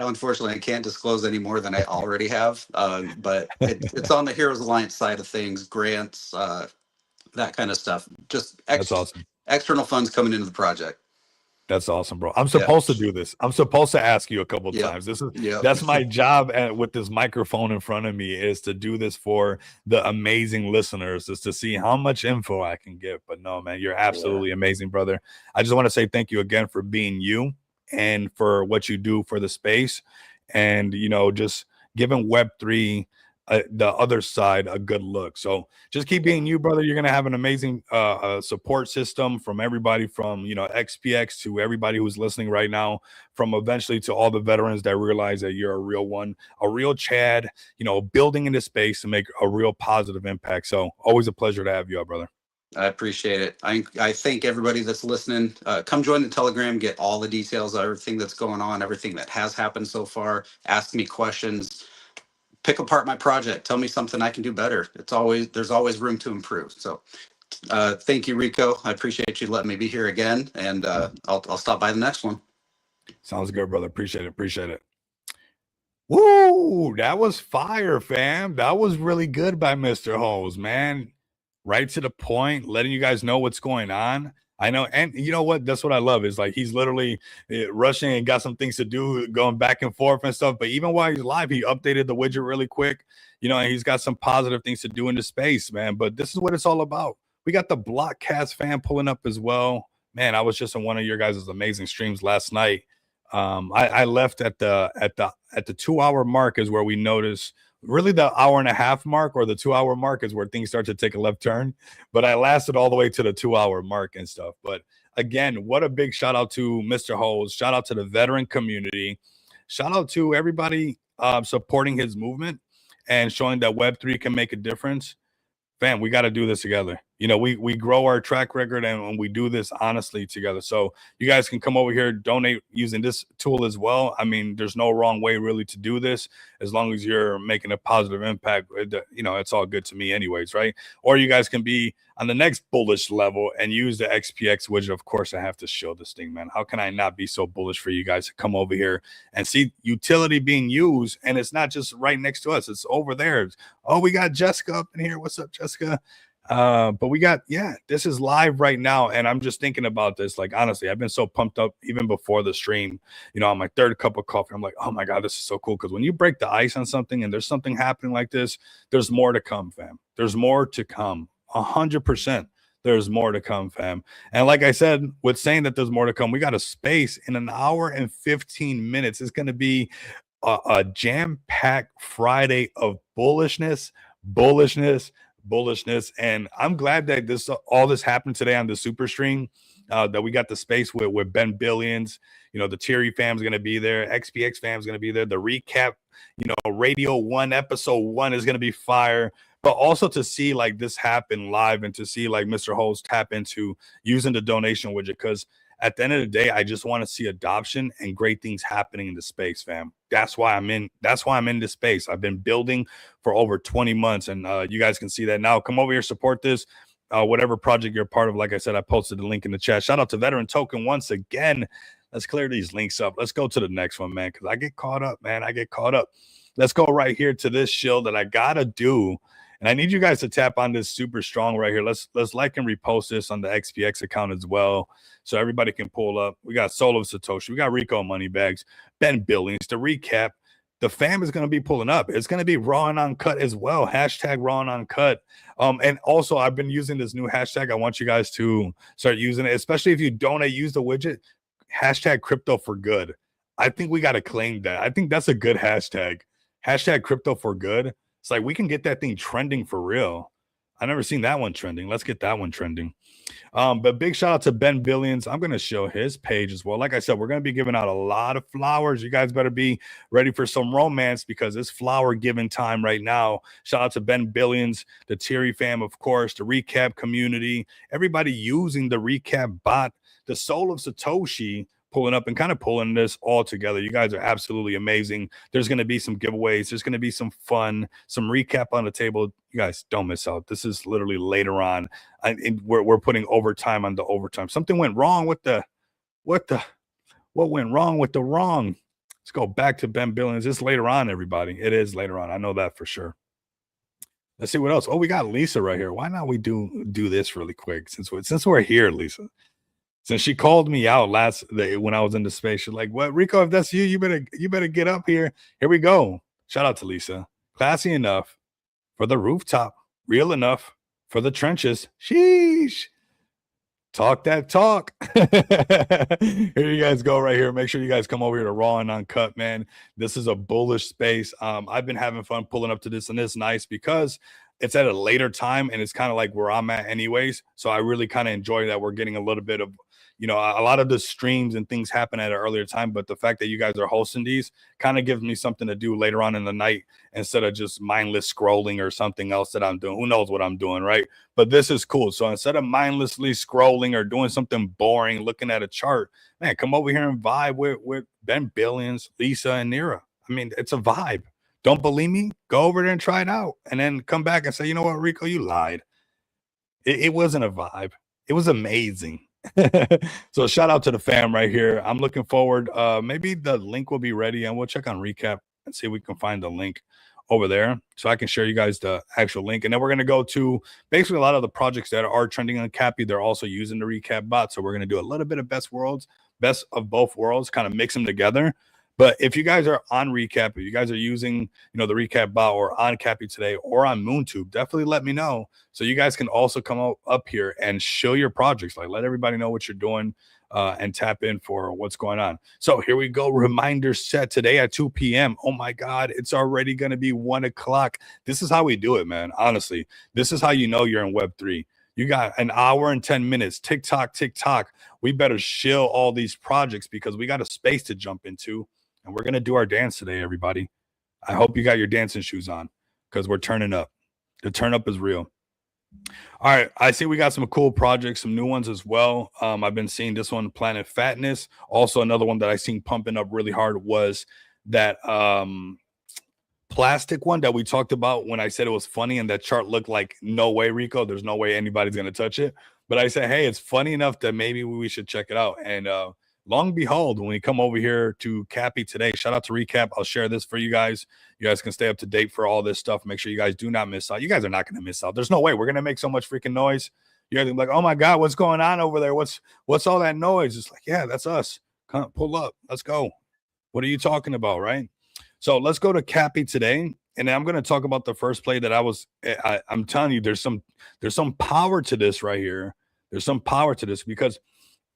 unfortunately I can't disclose any more than I already have. But it's on the Heroes Alliance side of things, grants, that kind of stuff. Just That's awesome. External funds coming into the project. That's awesome, bro. I'm supposed to do this. I'm supposed to ask you a couple times. That's my job with this microphone in front of me, is to do this for the amazing listeners, is to see how much info I can give. But no, man, you're absolutely amazing, brother. I just want to say thank you again for being you and for what you do for the space, and just giving Web3 the other side a good look. So just keep being you, brother. You're gonna have an amazing support system from everybody, from XPX to everybody who's listening right now, from eventually to all the veterans that realize that you're a real one, a real Chad, building into space to make a real positive impact. So always a pleasure to have you, brother. I appreciate it. I thank everybody that's listening. Come join the Telegram, get all the details of everything that's going on, everything that has happened so far. Ask me questions. Pick apart my project. Tell me something I can do better. There's always room to improve. So thank you, Rico. I appreciate you letting me be here again, and I'll stop by the next one. Sounds good, brother. Appreciate it. Woo! That was fire, fam. That was really good by Mr. Hose, man. Right to the point, letting you guys know what's going on. I know, and you know what? That's what I love, is like he's literally rushing and got some things to do, going back and forth and stuff. But even while he's live, he updated the widget really quick, and he's got some positive things to do in the space, man. But this is what it's all about. We got the Blockcast fan pulling up as well. Man, I was just in one of your guys' amazing streams last night. I left at the 2-hour mark is where we noticed. Really, the 1.5 hour mark or the 2-hour mark is where things start to take a left turn. But I lasted all the way to the 2-hour mark and stuff. But again, what a big shout out to Mr. Hose. Shout out to the veteran community. Shout out to everybody supporting his movement and showing that Web3 can make a difference. Fam, we got to do this together. We grow our track record, and we do this honestly together. So you guys can come over here, donate using this tool as well. There's no wrong way really to do this, as long as you're making a positive impact. It's all good to me anyways, right? Or you guys can be on the next bullish level and use the XPX widget. Of course, I have to show this thing, man. How can I not be so bullish for you guys to come over here and see utility being used? And it's not just right next to us. It's over there. Oh, we got Jessica up in here. What's up, Jessica? But we got, this is live right now. And I'm just thinking about this. Like, honestly, I've been so pumped up even before the stream, on my third cup of coffee. I'm like, oh my God, this is so cool. Because when you break the ice on something and there's something happening like this, there's more to come, fam. There's more to come. 100%. There's more to come, fam. And like I said, with saying that there's more to come, we got a space in 1 hour and 15 minutes. It's going to be a jam-packed Friday of bullishness. And I'm glad that all this happened today on the super stream, that we got the space with Ben Billions. The Thierry fam's going to be there. XPX fam's going to be there. The recap, Radio 1 episode 1 is going to be fire. But also to see like this happen live, and to see like Mr. Hose tap into using the donation widget, because at the end of the day, I just want to see adoption and great things happening in the space, fam. That's why I'm in this space. I've been building for over 20 months, and you guys can see that now. Come over here, support this. Whatever project you're a part of. Like I said, I posted the link in the chat. Shout out to Veteran Token once again. Let's clear these links up. Let's go to the next one, man, because I get caught up, man. I get caught up. Let's go right here to this shield that I gotta do. And I need you guys to tap on this super strong right here. Let's like and repost this on the XPX account as well, so everybody can pull up. We got Soul of Satoshi, we got Rico Moneybags, Ben Billings. To recap, the fam is going to be pulling up. It's going to be raw and uncut as well. Hashtag raw and uncut. And also, I've been using this new hashtag. I want you guys to start using it, especially if you donate. Use the widget hashtag crypto for good. I think we got to claim that. I think that's a good hashtag. Hashtag crypto for good. It's like we can get that thing trending for real. I never seen that one trending. Let's get that one trending. But big shout out to Ben Billions. I'm going to show his page as well. Like I said, we're going to be giving out a lot of flowers. You guys better be ready for some romance because it's flower giving time right now. Shout out to Ben Billions, the Thierry fam, of course, the recap community, everybody using the recap bot, the Soul of Satoshi, pulling up and kind of pulling this all together. You guys are absolutely amazing. There's going to be some giveaways. There's going to be some fun, some recap on the table. You guys don't miss out. This is literally later on. We're putting overtime on the overtime. Something went wrong with what went wrong with the wrong? Let's go back to Ben Billings. It's later on, everybody. It is later on. I know that for sure. Let's see what else. Oh, we got Lisa right here. Why not we do this really quick since we're here, Lisa? Since she called me out last day when I was in the space, she's like, "What, Rico? If that's you, you better get up here." Here we go. Shout out to Lisa. Classy enough for the rooftop, real enough for the trenches. Sheesh. Talk that talk. Here you guys go right here. Make sure you guys come over here to Raw and Uncut, man. This is a bullish space. I've been having fun pulling up to this, and it's nice because it's at a later time and it's kind of like where I'm at anyways. So I really kind of enjoy that we're getting a little bit of, a lot of the streams and things happen at an earlier time, but the fact that you guys are hosting these kind of gives me something to do later on in the night instead of just mindless scrolling or something else that I'm doing. Who knows what I'm doing, right? But this is cool. So instead of mindlessly scrolling or doing something boring, looking at a chart, man, come over here and vibe with Ben Billions, Lisa, and Nira. I mean, it's a vibe. Don't believe me? Go over there and try it out and then come back and say, you know what, Rico, you lied. It wasn't a vibe. It was amazing. So shout out to the fam right here. I'm looking forward. Maybe the link will be ready and we'll check on recap and see if we can find the link over there so I can share you guys the actual link. And then we're going to go to basically a lot of the projects that are trending on Cappy. They're also using the recap bot. So we're going to do a little bit of best of both worlds, kind of mix them together. But if you guys are on recap, if you guys are using, the recap bot or on Cappy today or on MoonTube, definitely let me know so you guys can also come up here and show your projects. Like, let everybody know what you're doing and tap in for what's going on. So here we go. Reminder set today at 2 p.m. Oh my God, it's already going to be 1 o'clock. This is how we do it, man. Honestly, this is how you know you're in Web3. You got an hour and 10 minutes. TikTok. We better shill all these projects because we got a space to jump into. And we're going to do our dance today, everybody. I hope you got your dancing shoes on because we're turning up. The turn up is real. All right. I see we got some cool projects, some new ones as well. I've been seeing this one, Planet Fatness. Also, another one that I seen pumping up really hard was that plastic one that we talked about when I said it was funny and that chart looked like no way, Rico. There's no way anybody's going to touch it. But I said, hey, it's funny enough that maybe we should check it out. And long behold, when we come over here to Cappy today, shout out to Recap. I'll share this for you guys. You guys can stay up to date for all this stuff. Make sure you guys do not miss out. You guys are not going to miss out. There's no way we're going to make so much freaking noise. You guys are like, oh my God, what's going on over there? What's all that noise? It's like, yeah, that's us. Come pull up. Let's go. What are you talking about, right? So let's go to Cappy today. And I'm going to talk about the first play that I'm telling you, there's some power to this right here. There's some power to this because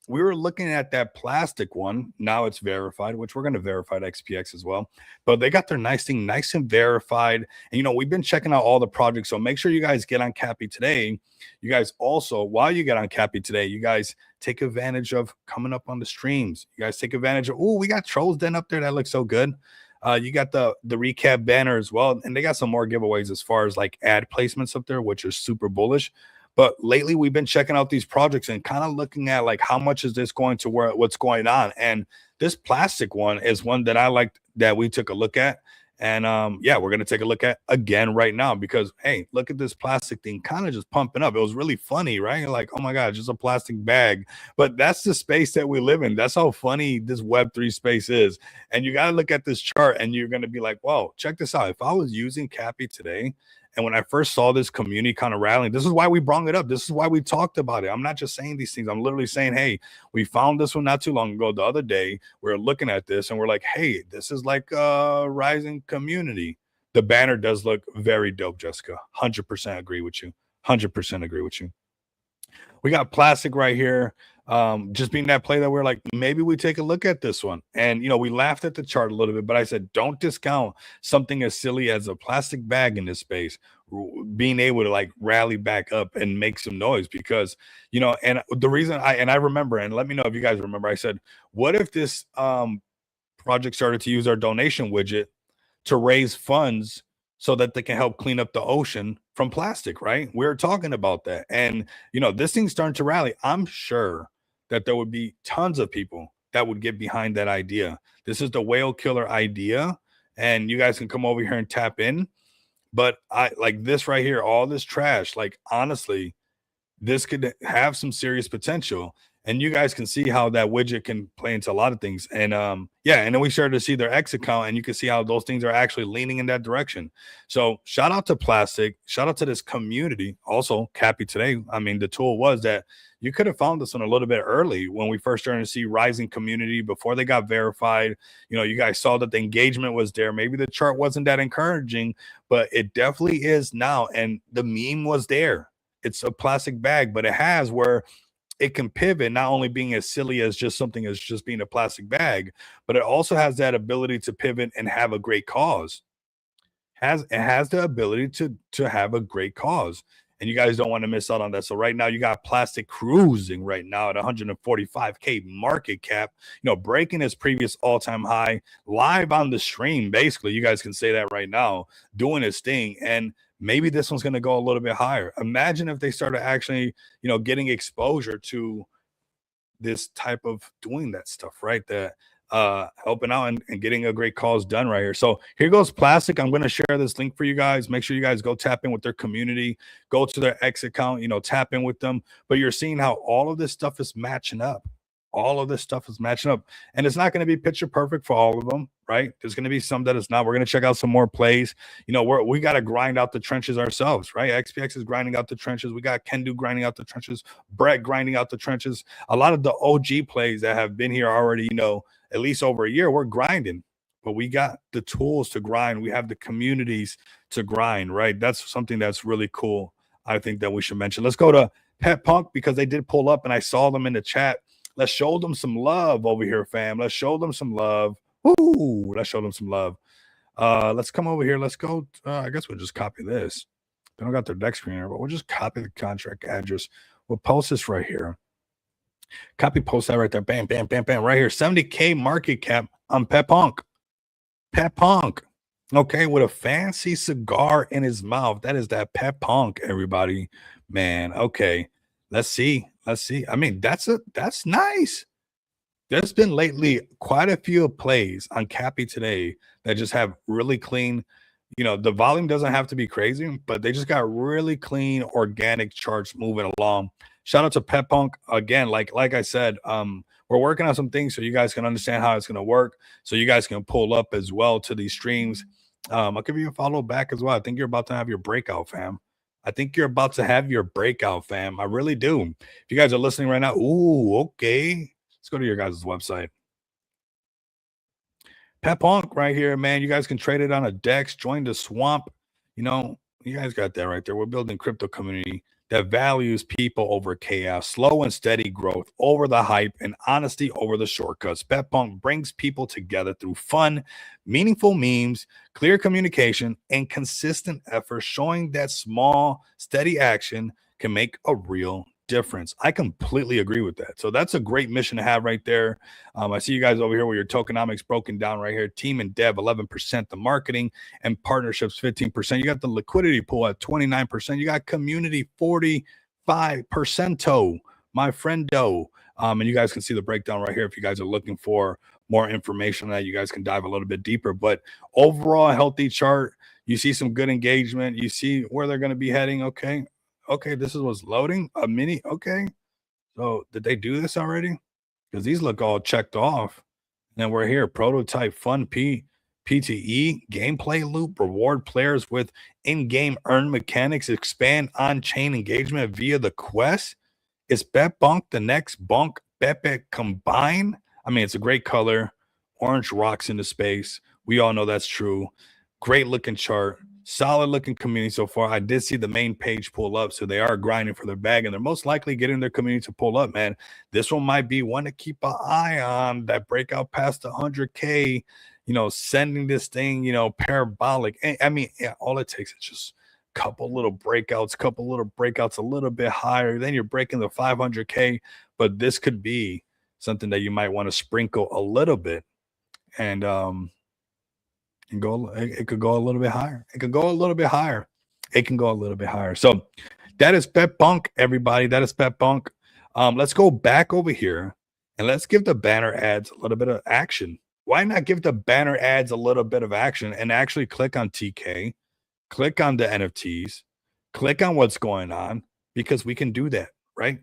we were looking at that plastic one. Now it's verified, which we're going to verify at XPX as well. But they got their nice thing nice and verified. And, we've been checking out all the projects. So make sure you guys get on Cappy today. You guys also, while you get on Cappy today, you guys take advantage of coming up on the streams. You guys take advantage of, we got Trolls Den up there. That looks so good. You got the recap banner as well. And they got some more giveaways as far as like ad placements up there, which is super bullish. But lately we've been checking out these projects and kind of looking at like how much is this going to work, what's going on. And this plastic one is one that I liked that we took a look at. And yeah, we're gonna take a look at again right now because hey, look at this plastic thing kind of just pumping up. It was really funny, right? Like, oh my god, just a plastic bag. But that's the space that we live in. That's how funny this Web3 space is. And you gotta look at this chart and you're gonna be like, whoa, check this out. If I was using Cappy today, and when I first saw this community kind of rallying, this is why we brought it up. This is why we talked about it. I'm not just saying these things. I'm literally saying, hey, we found this one not too long ago. The other day, we are looking at this and we're like, hey, this is like a rising community. The banner does look very dope, Jessica. 100% agree with you. 100% agree with you. We got plastic right here. Just being that play that we're like, maybe we take a look at this one. And, you know, we laughed at the chart a little bit, but I said, don't discount something as silly as a plastic bag in this space, being able to like rally back up and make some noise because, you know, and the reason I remember, and let me know if you guys remember, I said, what if this project started to use our donation widget to raise funds so that they can help clean up the ocean from plastic, right? We're talking about that. And, you know, this thing's starting to rally. I'm sure that there would be tons of people that would get behind that idea. This is the whale killer idea. And you guys can come over here and tap in. But I like this right here, all this trash, like honestly, this could have some serious potential. And you guys can see how that widget can play into a lot of things. And yeah, and then we started to see their X account, and you can see how those things are actually leaning in that direction. So shout out to Plastic, shout out to this community. Also, Cappy today. I mean, the tool was that you could have found this one a little bit early when we first started to see rising community before they got verified. You know, you guys saw that the engagement was there. Maybe the chart wasn't that encouraging, but it definitely is now. And the meme was there. It's a plastic bag, but it has where it can pivot, not only being as silly as just something as just being a plastic bag, but it also has that ability to pivot and have a great cause. It has the ability to have a great cause. And you guys don't want to miss out on that. So right now you got Plastic cruising right now at 145K market cap, you know, breaking his previous all-time high live on the stream. Basically, you guys can say that right now, doing his thing. And maybe this one's going to go a little bit higher. Imagine if they started actually, you know, getting exposure to this type of doing that stuff, right? That helping out and getting a great cause done right here. So here goes Plastic. I'm going to share this link for you guys. Make sure you guys go tap in with their community, go to their X account, you know, tap in with them. But you're seeing how all of this stuff is matching up. All of this stuff is matching up, and it's not going to be picture perfect for all of them, right? There's going to be some that is not. We're going to check out some more plays. You know, we got to grind out the trenches ourselves, right? XPX is grinding out the trenches. We got Kendu grinding out the trenches, Brett grinding out the trenches. A lot of the OG plays that have been here already, you know, at least over a year, we're grinding, but we got the tools to grind. We have the communities to grind, right? That's something that's really cool. I think that we should mention. Let's go to Pet Punk because they did pull up and I saw them in the chat. Let's show them some love over here, fam. Let's show them some love. Woo! Let's show them some love. Let's come over here. Let's go. I guess we'll just copy this. They don't got their deck screener, but we'll just copy the contract address. We'll post this right here. Copy, post that right there. Bam, bam, bam, bam. Right here. 70K market cap on Pet Punk. Pet Punk. Okay, with a fancy cigar in his mouth. That is that Pet Punk, everybody. Man, okay. Let's see. Let's see. I mean, that's nice. There's been lately quite a few plays on Cappy today that just have really clean, you know, the volume doesn't have to be crazy, but they just got really clean organic charts moving along. Shout out to Pet Punk again. Like I said, we're working on some things so you guys can understand how it's going to work. So you guys can pull up as well to these streams. I'll give you a follow back as well. I think you're about to have your breakout, fam. I think you're about to have your breakout, fam. I really do. If you guys are listening right now, ooh, okay. Let's go to your guys' website. Pet Punk right here, man. You guys can trade it on a DEX. Join the swamp. You know, you guys got that right there. We're building crypto community that values people over chaos, slow and steady growth over the hype, and honesty over the shortcuts. Pet Punk brings people together through fun, meaningful memes, clear communication, and consistent effort, showing that small, steady action can make a real difference. I completely agree with that. So that's a great mission to have right there. I see you guys over here where your tokenomics broken down right here. Team and dev 11%, the marketing and partnerships 15%. You got the liquidity pool at 29%. You got community 45%. My friendo. And you guys can see the breakdown right here if you guys are looking for more information on that. You guys can dive a little bit deeper. But overall, a healthy chart. You see some good engagement. You see where they're going to be heading. Okay. Okay. This is what's loading. A mini. Okay. So did they do this already? Because these look all checked off. And we're here. Prototype Fun PTE gameplay loop, reward players with in-game earn mechanics, expand on-chain engagement via the quest. Is Bet Bunk the next Bunk Bet combine? I mean, it's a great color. Orange rocks into space. We all know that's true. Great looking chart. Solid looking community so far. I did see the main page pull up, so they are grinding for their bag, and they're most likely getting their community to pull up, man. This one might be one to keep an eye on, that breakout past 100K, you know, sending this thing, you know, parabolic. I mean, yeah, all it takes is just a couple little breakouts a little bit higher. Then you're breaking the 500K, but this could be something that you might want to sprinkle a little bit and it could go a little bit higher. It could go a little bit higher. It can go a little bit higher. So that is Bet Bunk, everybody. That is Bet Bunk. Let's go back over here and let's give the banner ads a little bit of action. Why not give the banner ads a little bit of action and actually click on TK, click on the NFTs, click on what's going on, because we can do that, right?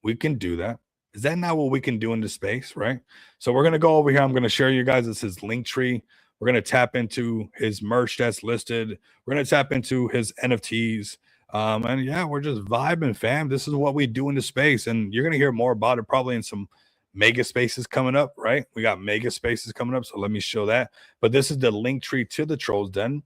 We can do that. Is that not what we can do in the space, right? So we're going to go over here. I'm going to share you guys. This is Linktree. We're going to tap into his merch that's listed. We're going to tap into his NFTs. And yeah, we're just vibing, fam. This is what we do in the space. And you're going to hear more about it probably in some mega spaces coming up, right? We got mega spaces coming up. So let me show that. But this is the Linktree to the Trolls Den.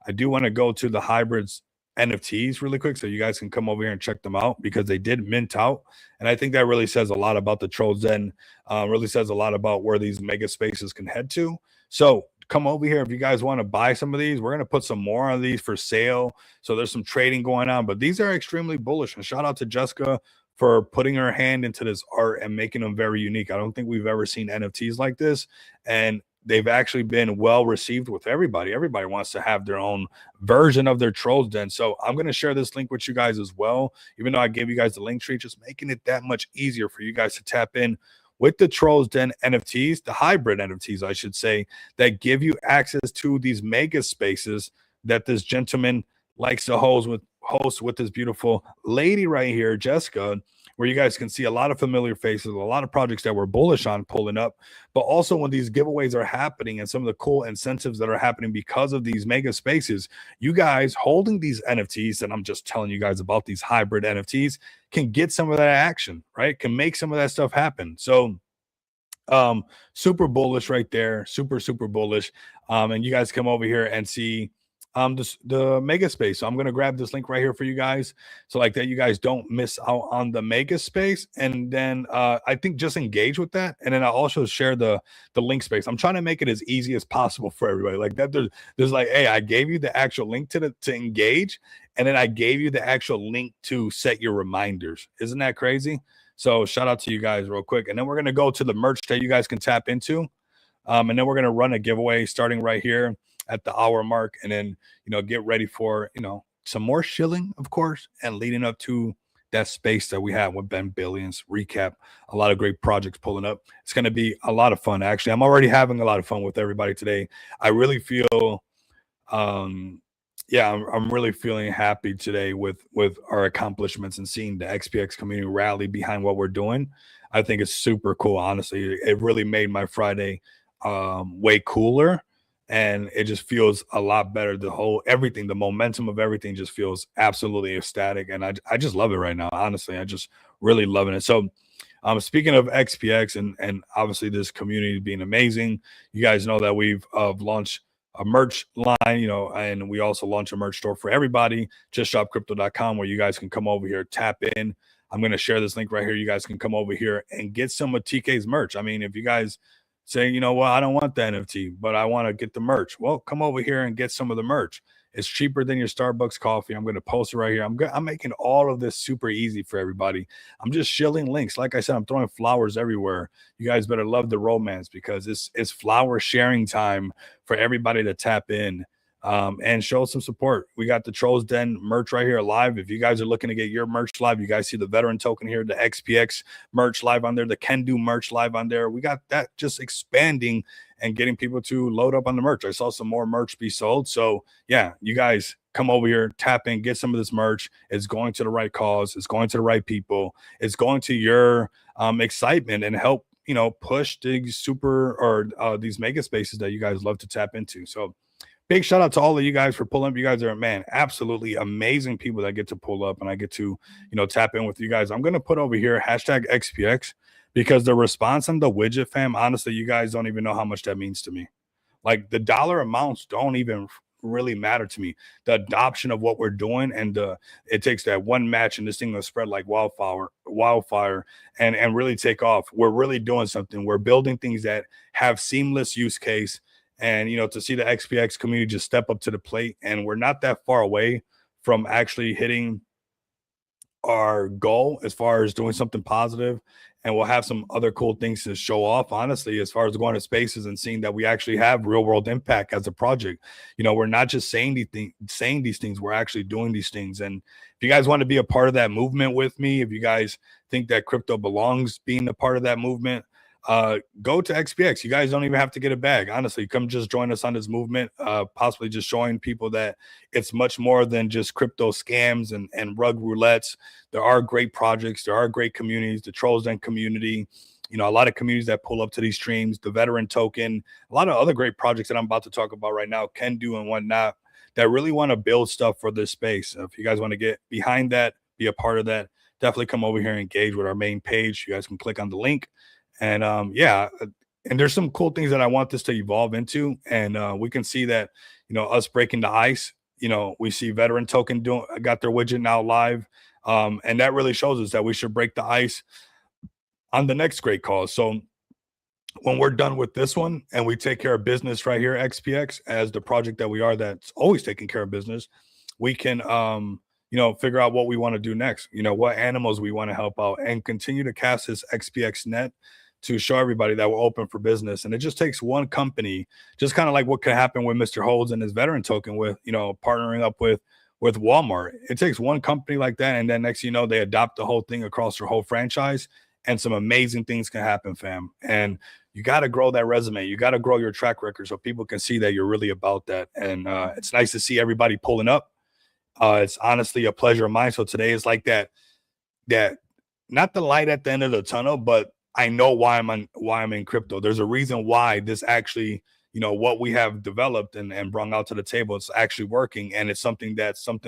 I do want to go to the hybrids NFTs really quick so you guys can come over here and check them out, because they did mint out. And I think that really says a lot about the Trolls Den, really says a lot about where these mega spaces can head to. So come over here if you guys want to buy some of these. We're going to put some more of these for sale. So there's some trading going on, but these are extremely bullish. And shout out to Jessica for putting her hand into this art and making them very unique. I don't think we've ever seen NFTs like this. And they've actually been well received with everybody. Everybody wants to have their own version of their Trolls Den. So I'm going to share this link with you guys as well. Even though I gave you guys the Linktree, just making it that much easier for you guys to tap in with the Trolls Den NFTs, the hybrid NFTs, I should say, that give you access to these mega spaces that this gentleman likes to host with this beautiful lady right here, Jessica, where you guys can see a lot of familiar faces, a lot of projects that we're bullish on pulling up, but also when these giveaways are happening and some of the cool incentives that are happening because of these mega spaces, you guys holding these NFTs, and I'm just telling you guys about these hybrid NFTs, can get some of that action, right? Can make some of that stuff happen. So super bullish right there, super bullish. And you guys come over here and see the mega space. So I'm going to grab this link right here for you guys, so like that you guys don't miss out on the mega space. And then I think just engage with that, and then I'll also share the link space. I'm trying to make it as easy as possible for everybody. Like that there's like, hey, I gave you the actual link to engage, and then I gave you the actual link to set your reminders. Isn't that crazy? So shout out to you guys real quick. And then we're going to go to the merch that you guys can tap into. And then we're going to run a giveaway starting right here at the hour mark, and then, you know, get ready for, you know, some more shilling, of course, and leading up to that space that we have with Ben Billions recap. A lot of great projects pulling up. It's going to be a lot of fun. Actually, I'm already having a lot of fun with everybody today. I really feel, yeah, I'm really feeling happy today with our accomplishments and seeing the XPX community rally behind what we're doing. I think it's super cool. Honestly, it really made my Friday way cooler. And it just feels a lot better. The momentum of everything just feels absolutely ecstatic. And I just love it right now. Honestly, I just really loving it. So speaking of XPX and obviously this community being amazing, you guys know that we've launched a merch line, you know, and we also launched a merch store for everybody, justshopcrypto.com, where you guys can come over here, tap in. I'm going to share this link right here. You guys can come over here and get some of TK's merch. I mean, if you guys say, you know what, I don't want the NFT, but I want to get the merch. Well, come over here and get some of the merch. It's cheaper than your Starbucks coffee. I'm going to post it right here. I'm making all of this super easy for everybody. I'm just shilling links. Like I said, I'm throwing flowers everywhere. You guys better love the romance, because it's flower sharing time for everybody to tap in. and show some support. We got the Trolls Den merch right here live. If you guys are looking to get your merch live, you guys see the veteran token here, the XPX merch live on there, the Can Do merch live on there. We got that just expanding and getting people to load up on the merch. I saw some more merch be sold. So yeah, you guys come over here, tap in, get some of this merch. It's going to the right cause. It's going to the right people. It's going to your excitement and help, push these these mega spaces that you guys love to tap into. So big shout out to all of you guys for pulling up. You guys are, man, absolutely amazing people that get to pull up and I get to, tap in with you guys. I'm going to put over here hashtag XPX because the response on the widget, fam, honestly, you guys don't even know how much that means to me. Like the dollar amounts don't even really matter to me. The adoption of what we're doing and it takes that one match and this thing will spread like wildfire and really take off. We're really doing something. We're building things that have seamless use case. And, to see the XPX community just step up to the plate, and we're not that far away from actually hitting our goal as far as doing something positive. And we'll have some other cool things to show off, honestly, as far as going to spaces and seeing that we actually have real world impact as a project. We're not just saying these things, we're actually doing these things. And if you guys want to be a part of that movement with me, if you guys think that crypto belongs being a part of that movement, go to XPX. You guys don't even have to get a bag. Honestly, come just join us on this movement, possibly just showing people that it's much more than just crypto scams and rug roulettes. There are great projects. There are great communities, the Trolls Den community, a lot of communities that pull up to these streams, the veteran token, a lot of other great projects that I'm about to talk about right now, Can Do and whatnot, that really want to build stuff for this space. So if you guys want to get behind that, be a part of that, definitely come over here and engage with our main page. You guys can click on the link. And and there's some cool things that I want this to evolve into. And we can see that, us breaking the ice, we see veteran token got their widget now live. And that really shows us that we should break the ice on the next great cause. So when we're done with this one and we take care of business right here, XPX, as the project that we are, that's always taking care of business, we can, figure out what we want to do next, what animals we want to help out and continue to cast this XPX net to show everybody that we're open for business. And it just takes one company, just kind of like what could happen with Mr. Holds and his veteran token with, partnering up with Walmart. It takes one company like that. And then next, they adopt the whole thing across their whole franchise and some amazing things can happen, fam. And you got to grow that resume. You got to grow your track record so people can see that you're really about that. And it's nice to see everybody pulling up. It's honestly a pleasure of mine. So today is like that not the light at the end of the tunnel, but I know why I'm in crypto. There's a reason why this actually, what we have developed and brought out to the table, it's actually working. And it's something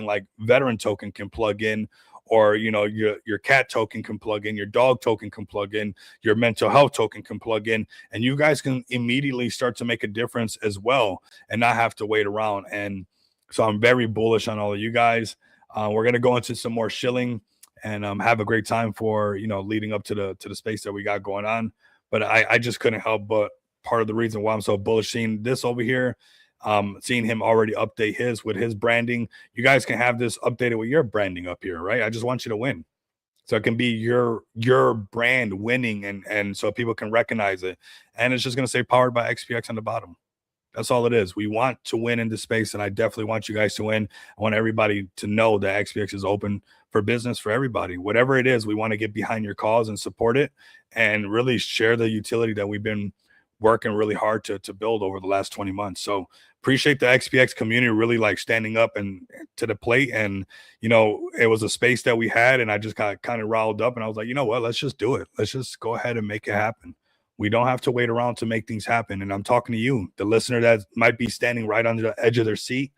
like veteran token can plug in, or, your cat token can plug in, your dog token can plug in, your mental health token can plug in, and you guys can immediately start to make a difference as well and not have to wait around. And so I'm very bullish on all of you guys. We're going to go into some more shilling and have a great time for, leading up to the space that we got going on. But I just couldn't help but part of the reason why I'm so bullish seeing this over here, seeing him already update his with his branding. You guys can have this updated with your branding up here, right? I just want you to win. So it can be your brand winning and so people can recognize it. And it's just going to say powered by XPX on the bottom. That's all it is. We want to win in this space, and I definitely want you guys to win. I want everybody to know that XPX is open for business for everybody. Whatever it is, we want to get behind your cause and support it and really share the utility that we've been working really hard to build over the last 20 months. So appreciate the XPX community really like standing up and to the plate. And, it was a space that we had, and I just got kind of riled up and I was like, you know what, let's just do it. Let's just go ahead and make it happen. We don't have to wait around to make things happen. And I'm talking to you, the listener that might be standing right under the edge of their seat,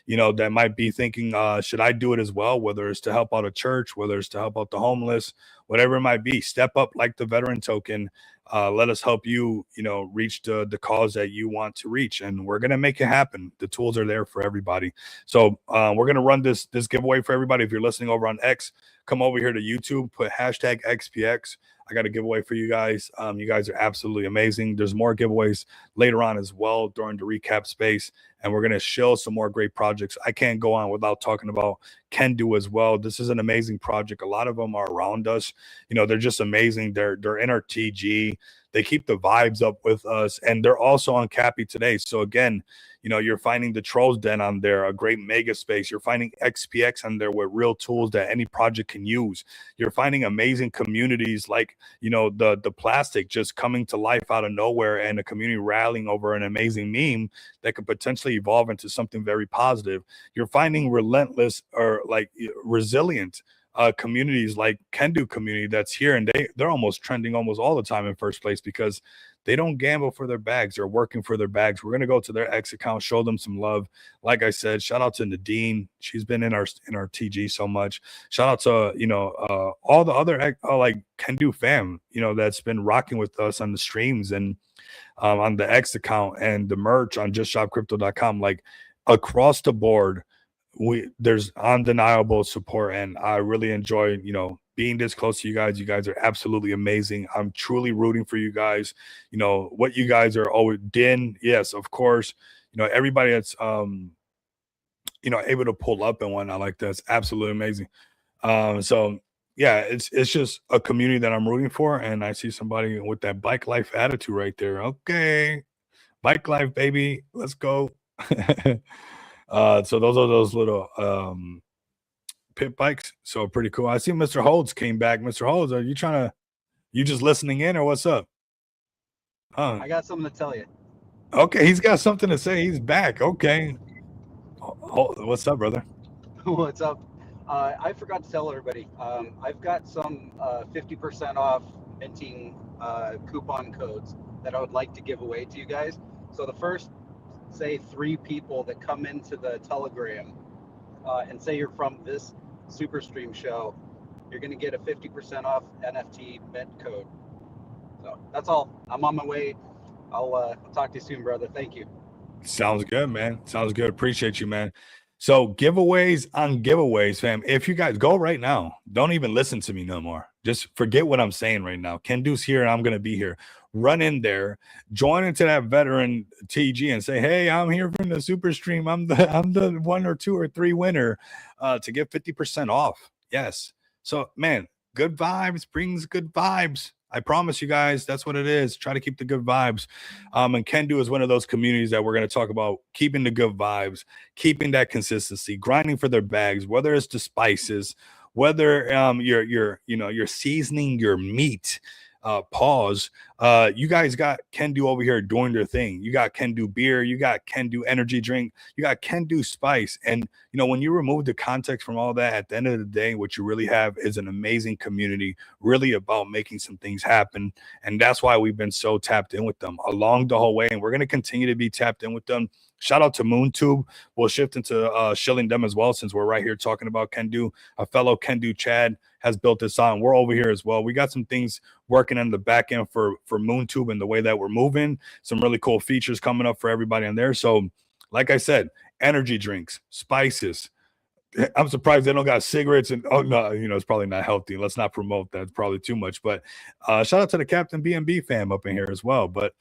that might be thinking, should I do it as well? Whether it's to help out a church, whether it's to help out the homeless, whatever it might be, step up like the veteran token. Let us help you, reach the cause that you want to reach. And we're going to make it happen. The tools are there for everybody. So we're going to run this giveaway for everybody. If you're listening over on X, come over here to YouTube, put hashtag XPX. I got a giveaway for you guys. You guys are absolutely amazing. There's more giveaways later on as well during the recap space, and we're going to show some more great projects. I can't go on without talking about Can Do as well. This is an amazing project. A lot of them are around us. They're just amazing. They're in our TG. They keep the vibes up with us, and they're also on Cappy today. So again, you're finding the Trolls Den on there, a great mega space. You're finding XPX on there with real tools that any project can use. You're finding amazing communities like, the plastic just coming to life out of nowhere, and a community rallying over an amazing meme that could potentially evolve into something very positive. You're finding relentless or like resilient communities like Can Do community that's here, and they're almost trending almost all the time in first place because they don't gamble for their bags. They're working for their bags. We're going to go to their X account, show them some love. Like I said, shout out to Nadine. She's been in our TG so much. Shout out to, all the other like Can Do fam, that's been rocking with us on the streams and on the X account and the merch on justshopcrypto.com. Like across the board, there's undeniable support, and I really enjoy, being this close to you guys. You guys are absolutely amazing. I'm truly rooting for you guys. What you guys are always Din, yes, of course. Everybody that's able to pull up and whatnot like that's absolutely amazing. So yeah, it's just a community that I'm rooting for, and I see somebody with that bike life attitude right there. Okay, bike life, baby, let's go. So those are those little pit bikes. So pretty cool. I see Mr. Holds came back. Mr. Holds, are you just listening in or what's up? I got something to tell you. Okay, he's got something to say. He's back. Okay. What's up, brother? What's up? I forgot to tell everybody. I've got some 50% off minting coupon codes that I would like to give away to you guys. So the first, say 3 people that come into the Telegram and say you're from this Superstream show, you're going to get a 50% off NFT mint code. So that's all. I'm on my way. I'll talk to you soon, brother. Thank you. Sounds good, man. Sounds good. Appreciate you, man. So giveaways on giveaways, fam. If you guys go right now, don't even listen to me no more. Just forget what I'm saying right now. Can Do's here and I'm going to be here. Run in there, join into that veteran TG and say, hey, I'm here from the super stream. I'm the 1 or 2 or 3 winner to get 50% off. Yes. So man, good vibes brings good vibes. I promise you guys, that's what it is. Try to keep the good vibes. And Can Do is one of those communities that we're going to talk about keeping the good vibes, keeping that consistency, grinding for their bags, whether it's the spices, whether you're seasoning your meat. You guys got Can Do over here doing their thing. You got Can Do beer, you got Can Do energy drink, you got Can Do spice. And when you remove the context from all that, at the end of the day, what you really have is an amazing community, really about making some things happen. And that's why we've been so tapped in with them along the whole way, and we're going to continue to be tapped in with them. Shout out to MoonTube. We'll shift into shilling them as well, since we're right here talking about Can Do. A fellow Can Do Chad has built this on. We're over here as well. We got some things working on the back end for MoonTube and the way that we're moving. Some really cool features coming up for everybody on there. So like I said, energy drinks, spices. I'm surprised they don't got cigarettes and no, it's probably not healthy. Let's not promote that. It's probably too much. But shout out to the Captain BNB fam up in here as well. But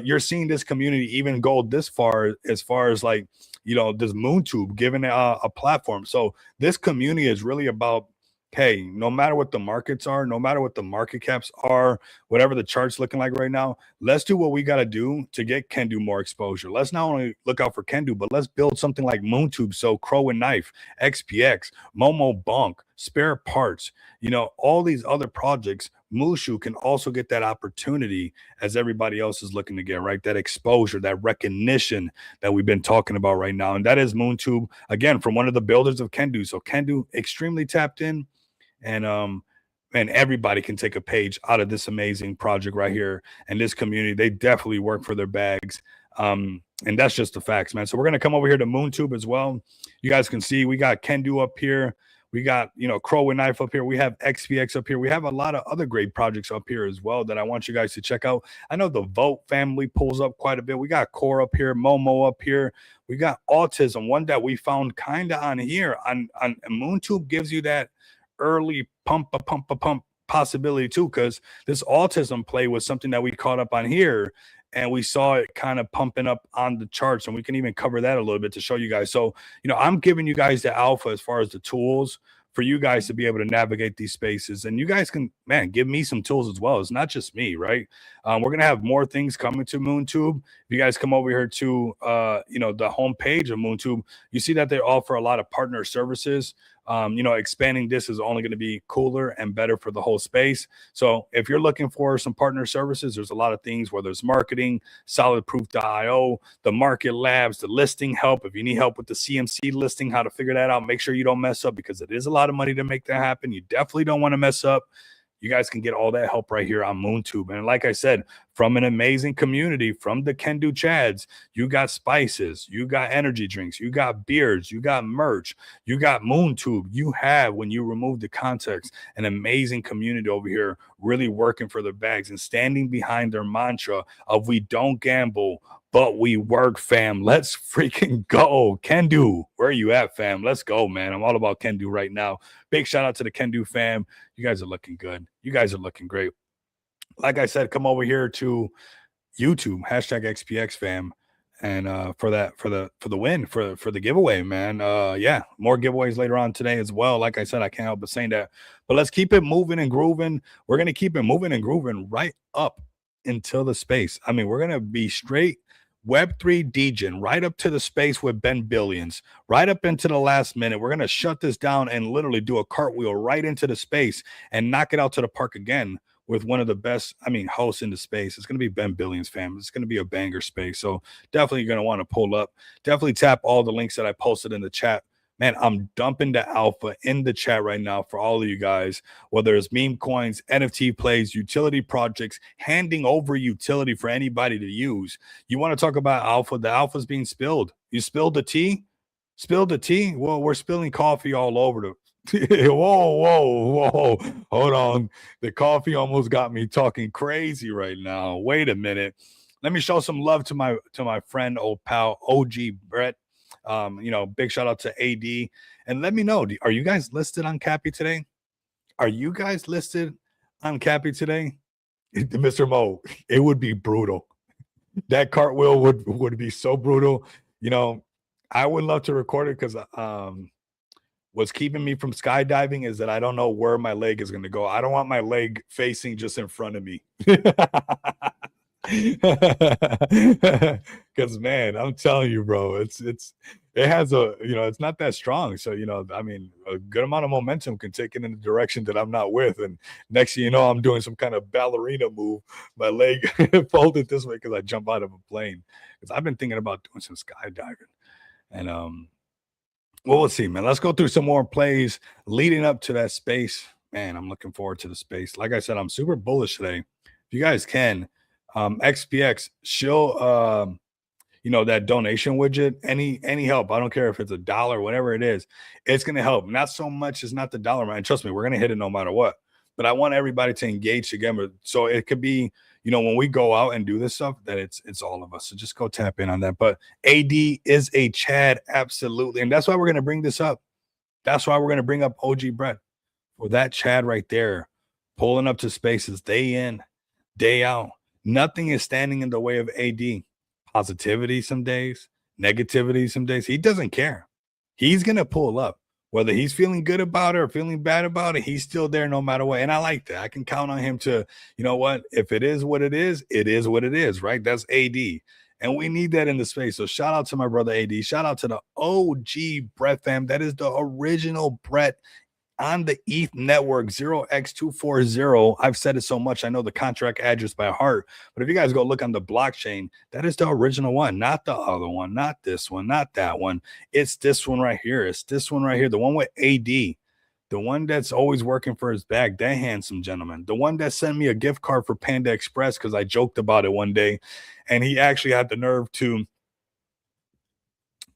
you're seeing this community even go this far as like, this MoonTube giving a platform. So this community is really about, hey, no matter what the markets are, no matter what the market caps are, whatever the chart's looking like right now, let's do what we got to do to get Can Do more exposure. Let's not only look out for Can Do, but let's build something like MoonTube. So Crow and Knife, XPX, Momo Bunk, Spare Parts, all these other projects, Mushu can also get that opportunity as everybody else is looking to get, right? That exposure, that recognition that we've been talking about right now. And that is MoonTube, again, from one of the builders of Can Do. So Can Do extremely tapped in. And everybody can take a page out of this amazing project right here. And this community, they definitely work for their bags. And that's just the facts, man. So we're going to come over here to MoonTube as well. You guys can see we got Can Do up here. We got, Crow and Knife up here. We have XPX up here. We have a lot of other great projects up here as well that I want you guys to check out. I know the Vote family pulls up quite a bit. We got Core up here, Momo up here. We got Autism, one that we found kind of on here. On MoonTube gives you that early pump possibility too, because this autism play was something that we caught up on here, and we saw it kind of pumping up on the charts, and we can even cover that a little bit to show you guys. So, I'm giving you guys the alpha as far as the tools for you guys to be able to navigate these spaces, and you guys can, man, give me some tools as well. It's not just me, right? We're gonna have more things coming to MoonTube. If you guys come over here to the homepage of MoonTube, you see that they offer a lot of partner services. Expanding this is only going to be cooler and better for the whole space. So if you're looking for some partner services, there's a lot of things, whether it's marketing, solidproof.io, the market labs, the listing help. If you need help with the CMC listing, how to figure that out, make sure you don't mess up, because it is a lot of money to make that happen. You definitely don't want to mess up. You guys can get all that help right here on MoonTube. And like I said, from an amazing community, from the Can Do Chads, you got spices, you got energy drinks, you got beards, you got merch, you got MoonTube. You have, when you remove the context, an amazing community over here really working for their bags and standing behind their mantra of we don't gamble, but we work, fam. Let's freaking go. Can Do, where are you at, fam? Let's go, man. I'm all about Can Do right now. Big shout out to the Can Do fam. You guys are looking good. You guys are looking great. Like I said, come over here to YouTube, hashtag XPX fam. And for the win, for the giveaway, man. Yeah, more giveaways later on today as well. Like I said, I can't help but saying that. But let's keep it moving and grooving. We're gonna keep it moving and grooving right up until the space. I mean, we're gonna be straight Web3 degen right up to the space with Ben Billions, right up into the last minute. We're going to shut this down and literally do a cartwheel right into the space and knock it out to the park again with one of the best, hosts in the space. It's going to be Ben Billions, fam. It's going to be a banger space. So definitely you're going to want to pull up. Definitely tap all the links that I posted in the chat. Man, I'm dumping the alpha in the chat right now for all of you guys, whether it's meme coins, NFT plays, utility projects, handing over utility for anybody to use. You want to talk about alpha? The alpha's being spilled. You spilled the tea? Spilled the tea? Well, we're spilling coffee all over the whoa. Hold on. The coffee almost got me talking crazy right now. Wait a minute. Let me show some love to my friend, old pal, OG Brett. Big shout out to AD, and let me know, are you guys listed on Cappy today? Are you guys listed on Cappy today? Mr. Mo, it would be brutal. That cartwheel would be so brutal. I would love to record it, because what's keeping me from skydiving is that I don't know where my leg is going to go. I don't want my leg facing just in front of me. Because man, I'm telling you, bro, it has it's not that strong. So a good amount of momentum can take it in a direction that I'm not with, and next thing you know, I'm doing some kind of ballerina move, my leg folded this way because I jump out of a plane. Because I've been thinking about doing some skydiving, and we'll see, man. Let's go through some more plays leading up to that space. Man, I'm looking forward to the space. Like I said, I'm super bullish today. If you guys can, XPX, show that donation widget, any help. I don't care if it's $1, whatever it is, it's gonna help. Not so much, it's not the dollar, man. Trust me, we're gonna hit it no matter what. But I want everybody to engage together, so it could be, when we go out and do this stuff, that it's all of us. So just go tap in on that. But AD is a Chad, absolutely, and that's why we're gonna bring this up. That's why we're gonna bring up OG Brett for that Chad right there, pulling up to spaces day in, day out. Nothing is standing in the way of AD. Positivity some days, negativity some days. He doesn't care. He's going to pull up. Whether he's feeling good about it or feeling bad about it, he's still there no matter what. And I like that. I can count on him to, if it is what it is what it is, right? That's AD. And we need that in the space. So shout out to my brother AD. Shout out to the OG Brett fam. That is the original Brett on the ETH network, 0x240. I've said it so much, I know the contract address by heart. But if you guys go look on the blockchain, that is the original one, not the other one, not this one, not that one. It's this one right here. It's this one right here, the one with AD, the one that's always working for his bag, that handsome gentleman, the one that sent me a gift card for Panda Express because I joked about it one day, and he actually had the nerve to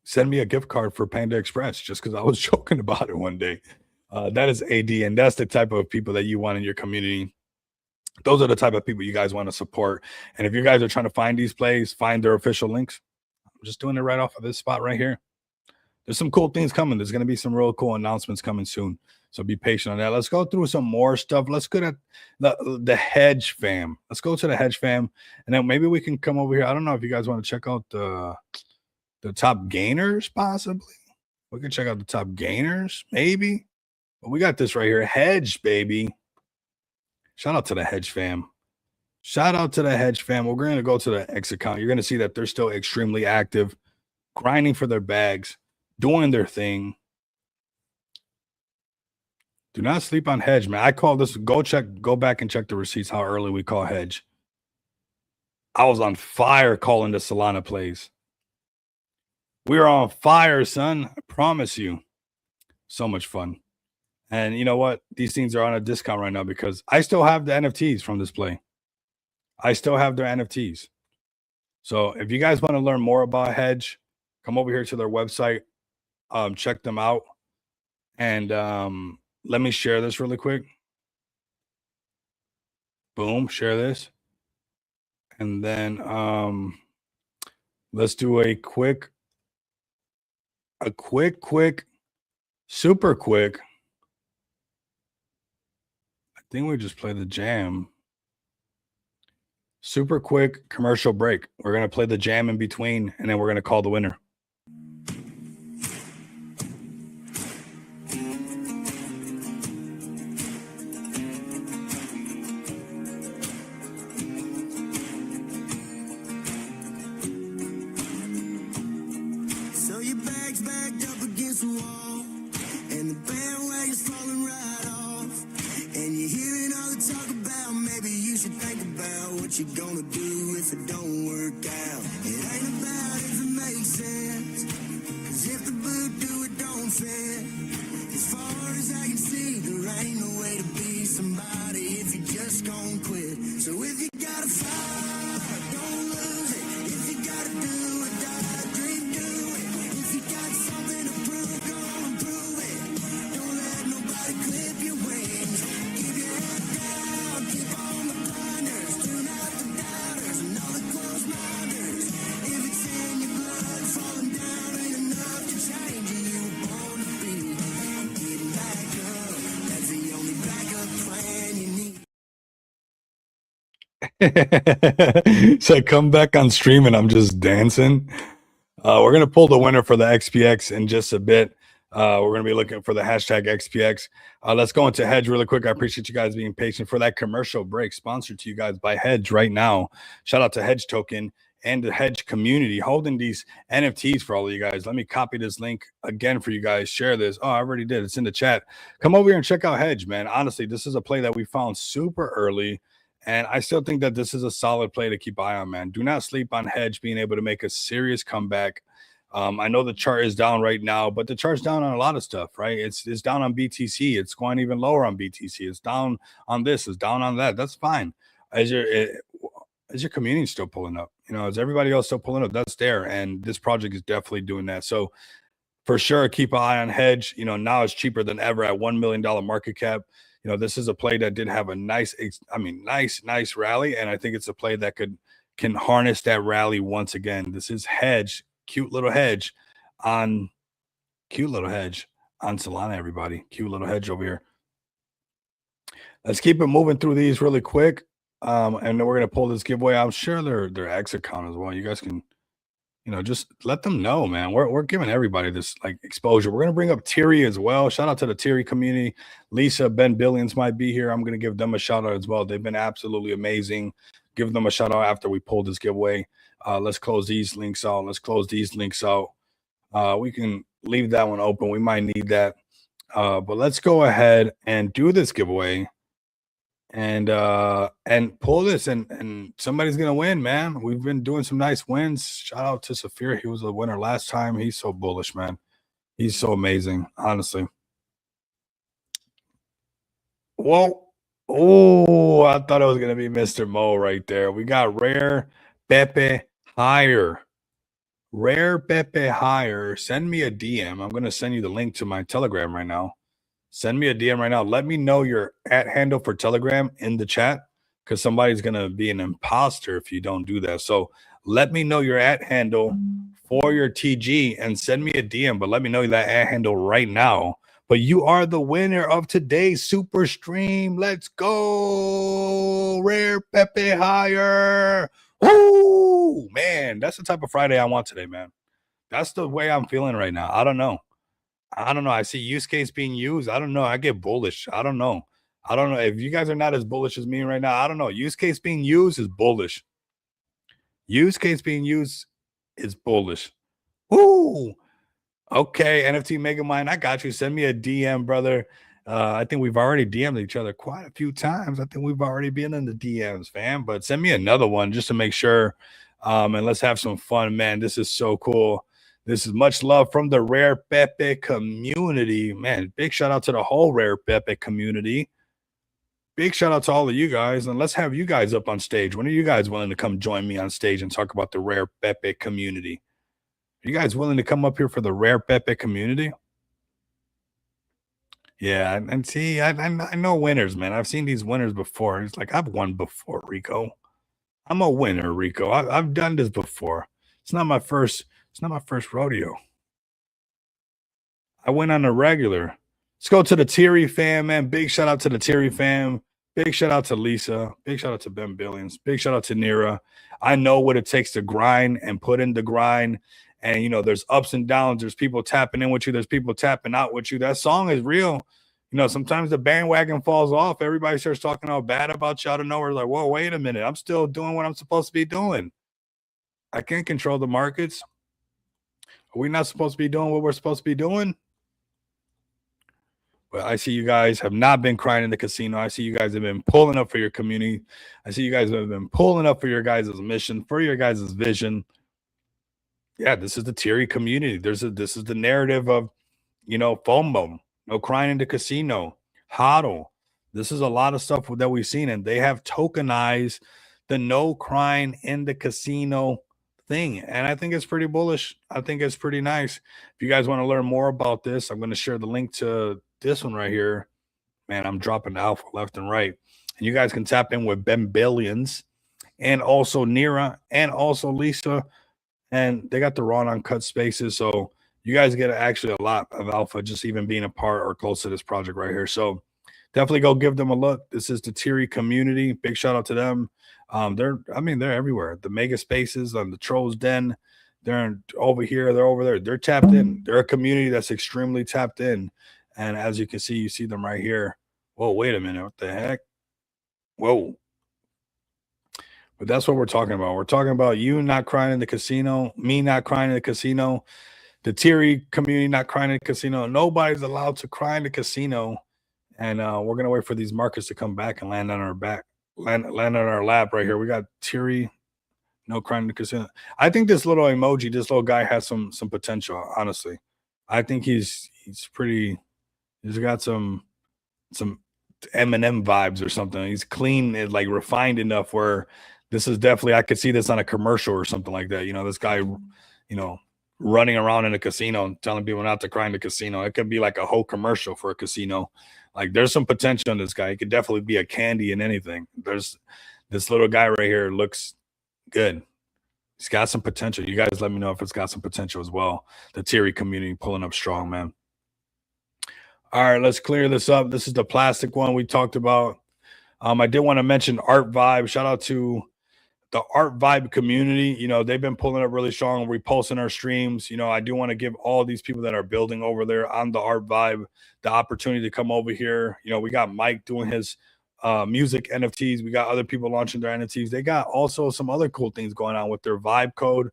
send me a gift card for Panda Express just because I was joking about it one day. That is AD, and that's the type of people that you want in your community. Those are the type of people you guys want to support. And if you guys are trying to find these plays, find their official links. I'm just doing it right off of this spot right here. There's some cool things coming. There's going to be some real cool announcements coming soon. So be patient on that. Let's go through some more stuff. Let's go to the hedge fam. Let's go to the hedge fam, and then maybe we can come over here. I don't know if you guys want to check out the top gainers, possibly. We can check out the top gainers, maybe. But we got this right here. Hedge, baby. Shout out to the hedge fam. Shout out to the hedge fam. We're going to go to the X account. You're going to see that they're still extremely active, grinding for their bags, doing their thing. Do not sleep on hedge, man. I call this, go back and check the receipts, how early we call hedge. I was on fire calling the Solana plays. We were on fire, son. I promise you. So much fun. And you know what? These things are on a discount right now because I still have the NFTs from this play. I still have their NFTs. So if you guys want to learn more about hedge, come over here to their website. Check them out. And let me share this really quick. Boom, share this. And then let's do a super quick. I think we just play the jam. Super quick commercial break. We're going to play the jam in between, and then we're going to call the winner. So your bag's backed up against the wall, and the bandwagon's falling right off. And you're hearing all the talk about maybe you should think about what you're gonna do if it don't work out. It ain't about if it makes sense, 'cause if the boot do it don't fit. As far as I can see, there ain't no way to be somebody if you just gon' quit. So if you gotta fight, don't lose it. If you gotta do or die, dream, do it. If you got something to prove, go on and prove it. Don't let nobody clip your wings. Keep your head down, keep on the blinders. Tune out the doubters and all the close minders. If it's in your blood, falling down ain't enough to change you. You were born to be. Getting back up, that's the only backup plan you need. So I come back on stream and I'm just dancing. We're going to pull the winner for the XPX in just a bit. We're going to be looking for the hashtag XPX. Let's go into Hedge really quick. I appreciate you guys being patient for that commercial break sponsored to you guys by Hedge right now. Shout out to Hedge Token and the Hedge community holding these NFTs for all of you guys. Let me copy this link again for you guys. Share this. Oh, I already did. It's in the chat. Come over here and check out Hedge, man. Honestly, this is a play that we found super early. And I still think that this is a solid play to keep eye on, man. Do not sleep on Hedge being able to make a serious comeback. I know the chart is down right now, but the chart's down on a lot of stuff, right? It's down on BTC. It's going even lower on BTC. It's down on this. It's down on that. That's fine. As your community still pulling up, you know, as everybody else still pulling up, that's there. And this project is definitely doing that. So for sure, keep an eye on Hedge. You know, now it's cheaper than ever at $1 million market cap. You know, this is a play that did have a nice rally, and I think it's a play that can harness that rally once again. This is Hedge, cute little hedge on Solana, everybody. Cute little hedge over here. Let's keep it moving through these really quick, and then we're gonna pull this giveaway. I'm sure their X account as well. You guys can, you know, just let them know, man. We're giving everybody this like exposure. We're gonna bring up Thierry as well. Shout out to the Thierry community. Lisa, Ben Billions might be here. I'm gonna give them a shout out as well. They've been absolutely amazing. Give them a shout out after we pull this giveaway. Let's close these links out. We can leave that one open. We might need that. But let's go ahead and do this giveaway. And pull this, and somebody's gonna win, man. We've been doing some nice wins. Shout out to Saphir. He was a winner last time. He's so bullish, man. He's so amazing, honestly. Whoa. Oh, I thought it was gonna be Mr. Mo right there. We got Rare Pepe Higher. Rare Pepe Higher. Send me a DM. I'm gonna send you the link to my Telegram right now. Send me a DM right now. Let me know your @handle for Telegram in the chat, because somebody's going to be an imposter if you don't do that. So let me know your @handle for your TG and send me a DM, but let me know that @handle right now But you are the winner of today's super stream. Let's go. Rare Pepe higher. Woo, man, that's the type of Friday I want today, man. That's the way I'm feeling right now. I don't know. I see use case being used. I don't know. I get bullish. I don't know. If you guys are not as bullish as me right now. I don't know. Use case being used is bullish. Use case being used is bullish. Woo. Okay, NFT Megamind, I got you. Send me a DM, brother. I think we've already DM'd each other quite a few times. I think we've already been in the DMs, fam. But send me another one just to make sure. And let's have some fun, man. This is so cool. This is much love from the Rare Pepe community. Man, big shout out to the whole Rare Pepe community. Big shout out to all of you guys. And let's have you guys up on stage. When are you guys willing to come join me on stage and talk about the Rare Pepe community? Are you guys willing to come up here for the Rare Pepe community? Yeah, and see, I know winners, man. I've seen these winners before. It's like I've won before, Rico. I'm a winner, Rico. I've done this before. It's not my first rodeo. I went on a regular. Let's go to the Thierry fam, man. Big shout out to the Thierry fam. Big shout out to Lisa. Big shout out to Ben Billions. Big shout out to Nira. I know what it takes to grind and put in the grind. And, you know, there's ups and downs. There's people tapping in with you. There's people tapping out with you. That song is real. You know, sometimes the bandwagon falls off. Everybody starts talking all bad about you out of nowhere. Like, whoa, wait a minute. I'm still doing what I'm supposed to be doing. I can't control the markets. Are we not supposed to be doing what we're supposed to be doing? But I see you guys have not been crying in the casino. I see you guys have been pulling up for your community. I see you guys have been pulling up for your guys' mission, for your guys' vision. Yeah, this is the Thierry community. This is the narrative of, you know, FOMO, no crying in the casino, HODL. This is a lot of stuff that we've seen, and they have tokenized the no crying in the casino thing. And I think it's pretty bullish. I think it's pretty nice. If you guys want to learn more about this, I'm going to share the link to this one right here. Man, I'm dropping alpha left and right. And you guys can tap in with Ben Billions and also Nira and also Lisa. And they got the raw and uncut spaces. So you guys get actually a lot of alpha just even being a part or close to this project right here. So definitely go give them a look. This is the Thierry community. Big shout out to them. They're everywhere. The mega spaces on the Trolls Den. They're over here. They're over there. They're tapped in. They're a community that's extremely tapped in. And as you can see, you see them right here. Whoa, wait a minute. What the heck? Whoa. But that's what we're talking about. We're talking about you not crying in the casino, me not crying in the casino, the Thierry community not crying in the casino. Nobody's allowed to cry in the casino. And we're going to wait for these markets to come back and land on our back, land on our lap right here. We got Thierry, no crying in the casino. I think this little emoji, this little guy has some potential, honestly. I think he's got some Eminem vibes or something. He's clean and like refined enough where this is definitely, I could see this on a commercial or something like that. You know, this guy, you know, running around in a casino and telling people not to cry in the casino. It could be like a whole commercial for a casino. Like there's some potential in this guy. He could definitely be a candy in anything. There's this little guy right here looks good. He's got some potential. You guys let me know if it's got some potential as well. The Thierry community pulling up strong, man. All right, let's clear this up. This is the plastic one we talked about. I did want to mention Art Vibe. Shout out to the Art Vibe community. You know, they've been pulling up really strong, reposting our streams. You know, I do want to give all these people that are building over there on the Art Vibe the opportunity to come over here. You know, we got Mike doing his music NFTs. We got other people launching their NFTs. They got also some other cool things going on with their Vibe code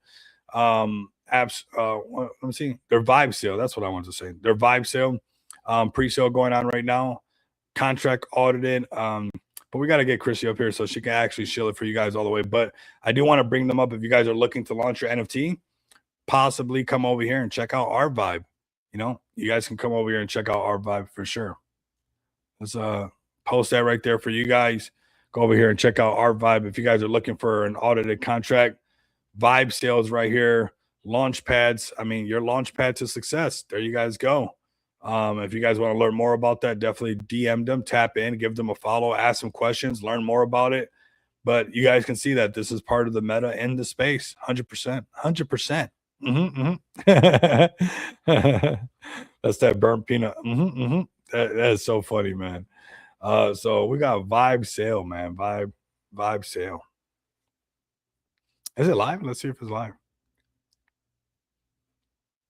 apps. Let me see. Their Vibe sale. That's what I wanted to say. Their Vibe sale. Pre-sale going on right now, contract audited. But we got to get Chrissy up here so she can actually shill it for you guys all the way. But I do want to bring them up if you guys are looking to launch your NFT, possibly come over here and check out our Vibe. You know, you guys can come over here and check out our Vibe for sure. Let's post that right there for you guys. Go over here and check out our Vibe if you guys are looking for an audited contract. Vibe sales right here, launch pads. I mean, your launch pad to success. There you guys go. If you guys want to learn more about that, definitely DM them, tap in, give them a follow, ask some questions, learn more about it. But you guys can see that this is part of the meta in the space, 100%, 100%. That's that burnt peanut. That is so funny, man. So we got Vibe Sale, man. Vibe Sale. Is it live? Let's see if it's live.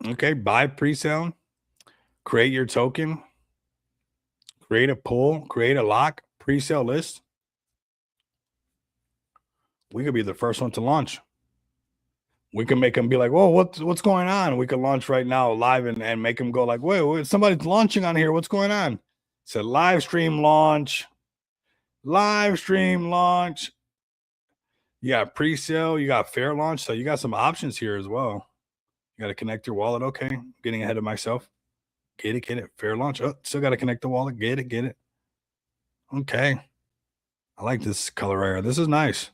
Okay, buy pre-sale, create your token, create a pool, create a lock, pre-sale list. We could be the first one to launch. We can make them be like, whoa, what's going on? We can launch right now live and make them go like, wait, somebody's launching on here. What's going on? It's a live stream launch. Live stream launch. You got pre-sale, you got fair launch. So you got some options here as well. You got to connect your wallet. Okay. Getting ahead of myself. Get it. Fair launch. Oh, still got to connect the wallet. Get it. Okay. I like this color right here. This is nice.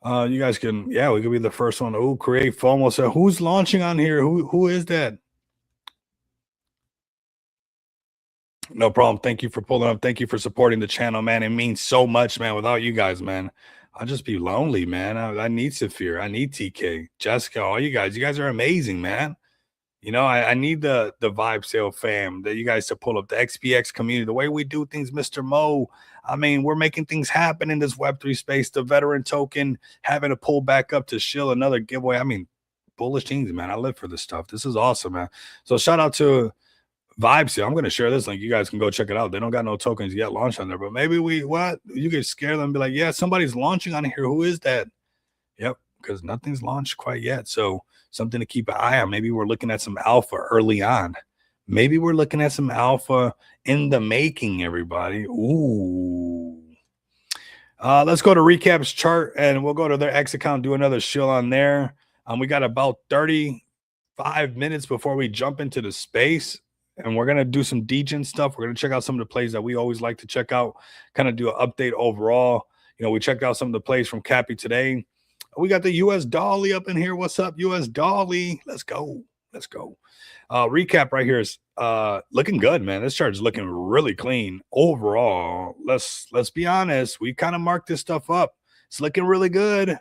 You guys can, we could be the first one. Oh, create FOMO. So who's launching on here? Who is that? No problem. Thank you for pulling up. Thank you for supporting the channel, man. It means so much, man. Without you guys, man, I'll just be lonely, man. I need Saphir. I need TK, Jessica, all you guys. You guys are amazing, man. You know, I need the Vibe Sale fam, that you guys to pull up the XPX community, the way we do things, Mr. Mo. I mean, we're making things happen in this Web3 space. The veteran token, having to pull back up to shill another giveaway. I mean, bullish things, man. I live for this stuff. This is awesome, man. So shout out to Vibe Sale. I'm going to share this link. You guys can go check it out. They don't got no tokens yet launched on there, but maybe you could scare them and be like, yeah, somebody's launching on here. Who is that? Yep, because nothing's launched quite yet. So something to keep an eye on. Maybe we're looking at some alpha early on. Maybe we're looking at some alpha in the making, everybody. Ooh. Let's go to Recap's chart, and we'll go to their X account, do another shill on there. We got about 35 minutes before we jump into the space, and we're going to do some degen stuff. We're going to check out some of the plays that we always like to check out, kind of do an update overall. You know, we checked out some of the plays from Cappy today. We got the US Dolly up in here. What's up, US Dolly? Let's go. Recap right here is looking good, man. This chart is looking really clean overall. Let's be honest. We kind of marked this stuff up. It's looking really good,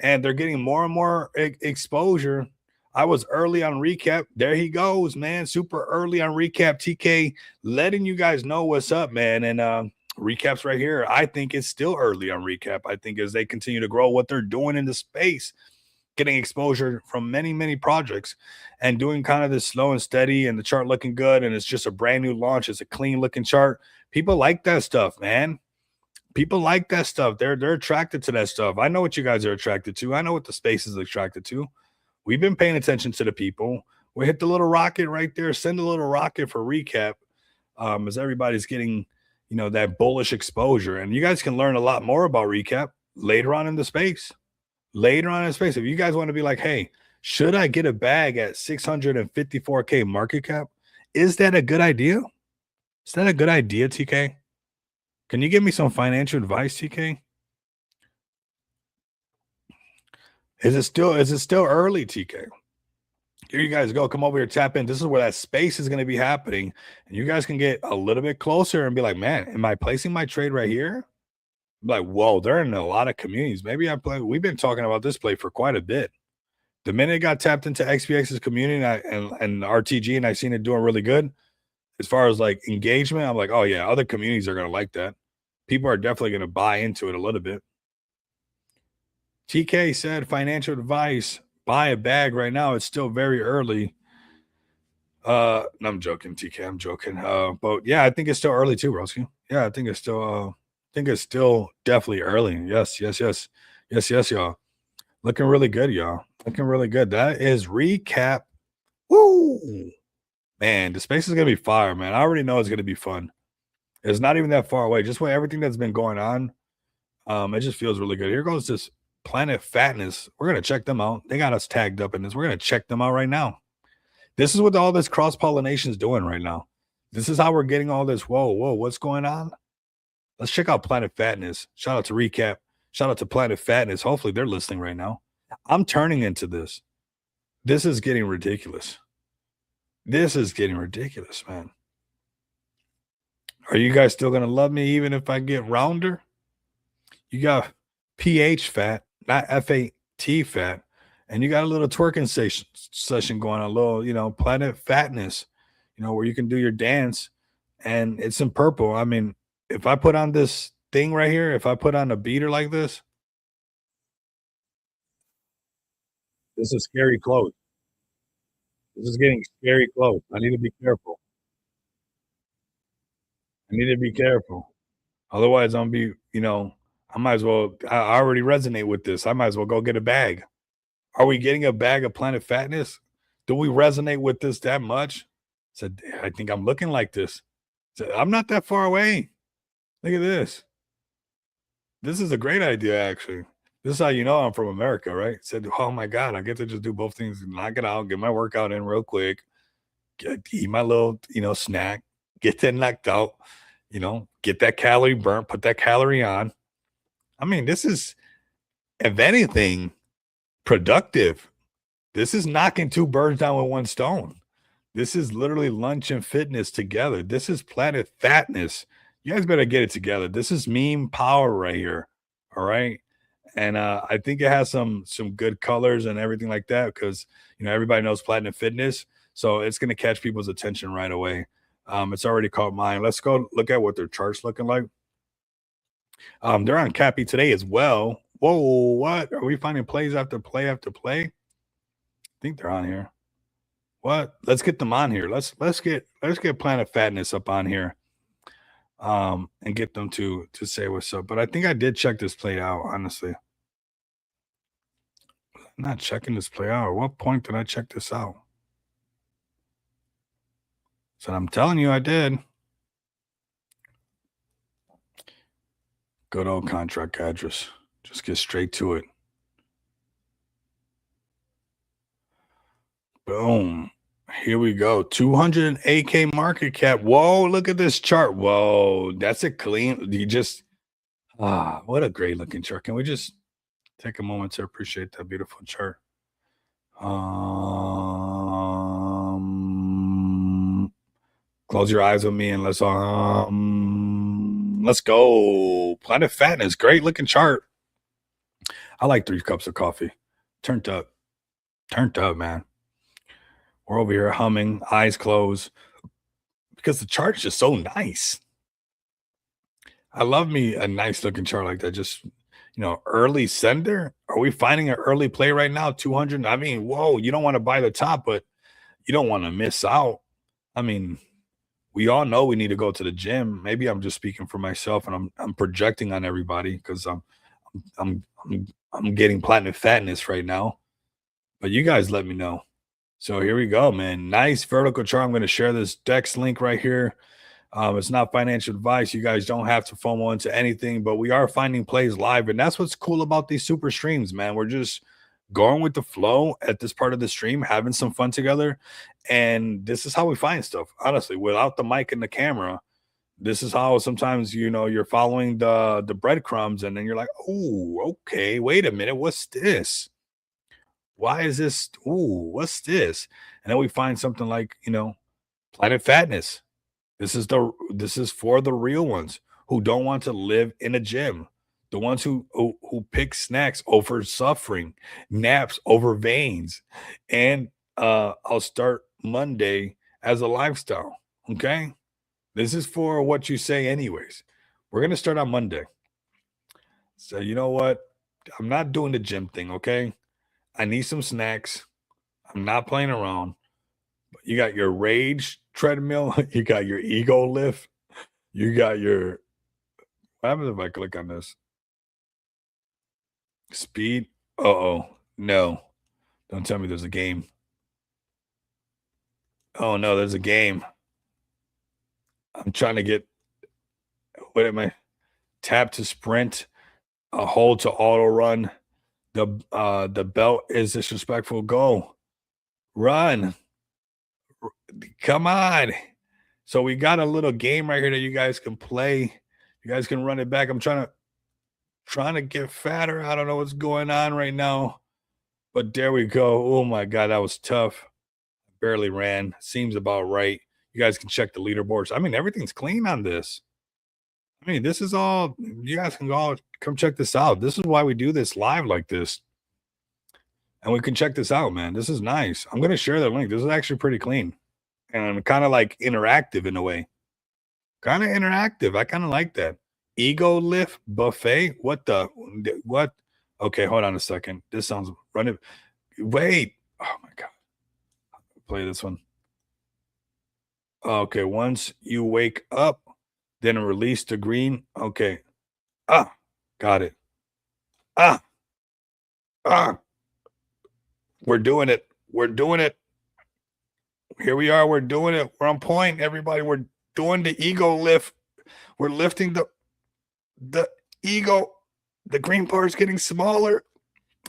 and they're getting more and more exposure. I was early on Recap. There he goes, man. Super early on Recap. TK letting you guys know what's up, man. And Recap's right here. I think it's still early on Recap. I think as they continue to grow what they're doing in the space, getting exposure from many projects and doing kind of this slow and steady, and the chart looking good, and it's just a brand new launch. It's a clean looking chart. People like that stuff, man. People like that stuff. They're attracted to that stuff. I know what you guys are attracted to. I know what the space is attracted to. We've been paying attention to the people. We hit the little rocket right there. Send a little rocket for Recap as everybody's getting, you know, that bullish exposure. And you guys can learn a lot more about Recap later on in the space. If you guys want to be like, hey, should I get a bag at 654K market cap? Is that a good idea? Is that a good idea, TK? Can you give me some financial advice, TK? Is it still early, TK? Here you guys go. Come over here, tap in. This is where that space is going to be happening. And you guys can get a little bit closer and be like, man, am I placing my trade right here? I'm like, whoa, they're in a lot of communities. Maybe we've been talking about this play for quite a bit. The minute it got tapped into XPX's community and RTG, and I seen it doing really good as far as like engagement, I'm like, oh yeah, other communities are going to like that. People are definitely going to buy into it a little bit. TK said financial advice, buy a bag right now. It's still very early. No, I'm joking, TK. I'm joking. But yeah, I think it's still early too, Broski. Yeah, I think it's still definitely early. Yes, y'all. Looking really good, y'all. Looking really good. That is Recap. Woo! Man, the space is going to be fire, man. I already know it's going to be fun. It's not even that far away. Just with everything that's been going on, it just feels really good. Here goes this Planet Fatness. We're going to check them out. They got us tagged up in this. We're going to check them out right now. This is what all this cross-pollination is doing right now. This is how we're getting all this. Whoa, what's going on? Let's check out Planet Fatness. Shout out to Recap. Shout out to Planet Fatness. Hopefully they're listening right now. I'm turning into this. This is getting ridiculous. This is getting ridiculous, man. Are you guys still going to love me even if I get rounder? You got PH fat, not FAT fat. And you got a little twerking session going on, a little, Planet Fatness, where you can do your dance, and it's in purple. I mean, if I put on this thing right here, if I put on a beater like this is scary close. This is getting scary close. I need to be careful. I need to be careful. Otherwise, I'm be, I might as well. I already resonate with this. I might as well go get a bag. Are we getting a bag of Planet Fatness? Do we resonate with this that much? Said, I think I'm looking like this. Said, I'm not that far away. Look at this. This is a great idea, actually. This is how you know I'm from America, right? Said, oh my God, I get to just do both things, knock it out, get my workout in real quick, eat my little, snack, get that knocked out, get that calorie burnt, put that calorie on. I mean, this is, if anything, productive. This is knocking two birds down with one stone. This is literally lunch and fitness together. This is Planet Fatness. You guys better get it together. This is meme power right here. All right. And I think it has some good colors and everything like that, because everybody knows Planet Fitness. So it's going to catch people's attention right away. It's already caught mine. Let's go look at what their chart's looking like. They're on Cappy today as well. Whoa, what? Are we finding plays after play after play? I think they're on here. What? Let's get them on here. Let's get Planet Fatness up on here. And get them to say what's up. But I think I did check this play out, honestly. I'm not checking this play out. At what point did I check this out? So I'm telling you, I did. Good old contract address. Just get straight to it. Boom. Here we go. 208K market cap. Whoa, look at this chart. Whoa, that's a clean. You just, what a great looking chart. Can we just take a moment to appreciate that beautiful chart? Close your eyes with me and let's go. Planet Fatness, great looking chart. I like 3 cups of coffee. Turned up, man. We're over here humming, eyes closed, because the chart is just so nice. I love me a nice looking chart like that. Just, early sender. Are we finding an early play right now? 200. I mean, whoa, you don't want to buy the top, but you don't want to miss out. I mean, we all know we need to go to the gym. Maybe I'm just speaking for myself and I'm projecting on everybody because I'm getting Planet Fatness right now. But you guys let me know. So here we go, man. Nice vertical chart. I'm going to share this DEX link right here. It's not financial advice. You guys don't have to FOMO into anything, but we are finding plays live. And that's what's cool about these super streams, man. We're just going with the flow at this part of the stream, having some fun together. And this is how we find stuff, honestly, without the mic and the camera. This is how sometimes, you're following the breadcrumbs and then you're like, oh, okay, wait a minute. What's this? Why is this? Ooh, what's this? And then we find something like, Planet Fatness. This is for the real ones who don't want to live in a gym. The ones who pick snacks over suffering, naps over veins. And I'll start Monday as a lifestyle. Okay. This is for what you say anyways. We're going to start on Monday. So you know what? I'm not doing the gym thing. Okay. I need some snacks. I'm not playing around. But you got your rage treadmill. You got your ego lift. You got your. What happens if I click on this? Speed. No. Don't tell me there's a game. Oh no, there's a game. I'm trying to get. What am I? Tap to sprint. A hold to auto run. The belt is disrespectful. Go. Run. Come on. So we got a little game right here that you guys can play. You guys can run it back. I'm trying to get fatter. I don't know what's going on right now. But there we go. Oh my God, that was tough. Barely ran. Seems about right. You guys can check the leaderboards. I mean, everything's clean on this. I mean, this is all, you guys can go come check this out. This is why we do this live like this. and we can check this out, man. This is nice. I'm going to share the link. This is actually pretty clean and kind of like interactive in a way. Kind of interactive. I kind of like that. Ego lift buffet. What? Okay, hold on a second. This sounds running. Wait. Oh my God. Play this one. Okay, once you wake up, then release the green. Okay. Got it. We're doing it. We're doing it. Here we are. We're doing it. We're on point, everybody. We're doing the ego lift. We're lifting the ego. The green part is getting smaller.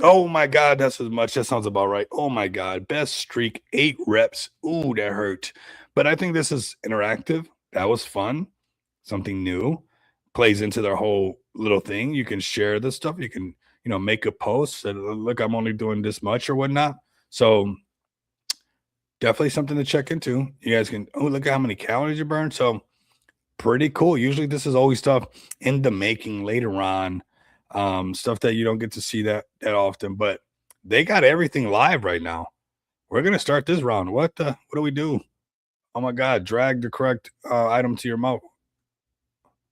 Oh my God, that's as much. That sounds about right. Oh my God. Best streak, 8 reps. Ooh, that hurt. But I think this is interactive. That was fun. Something new. Plays into their whole little thing. You can share this stuff. You can, make a post that, look, I'm only doing this much or whatnot. So definitely something to check into. You guys can, look at how many calories you burn. So pretty cool. Usually this is always stuff in the making later on. Stuff that you don't get to see that often, but they got everything live right now. We're going to start this round. What do we do? Oh my God. Drag the correct item to your mouth.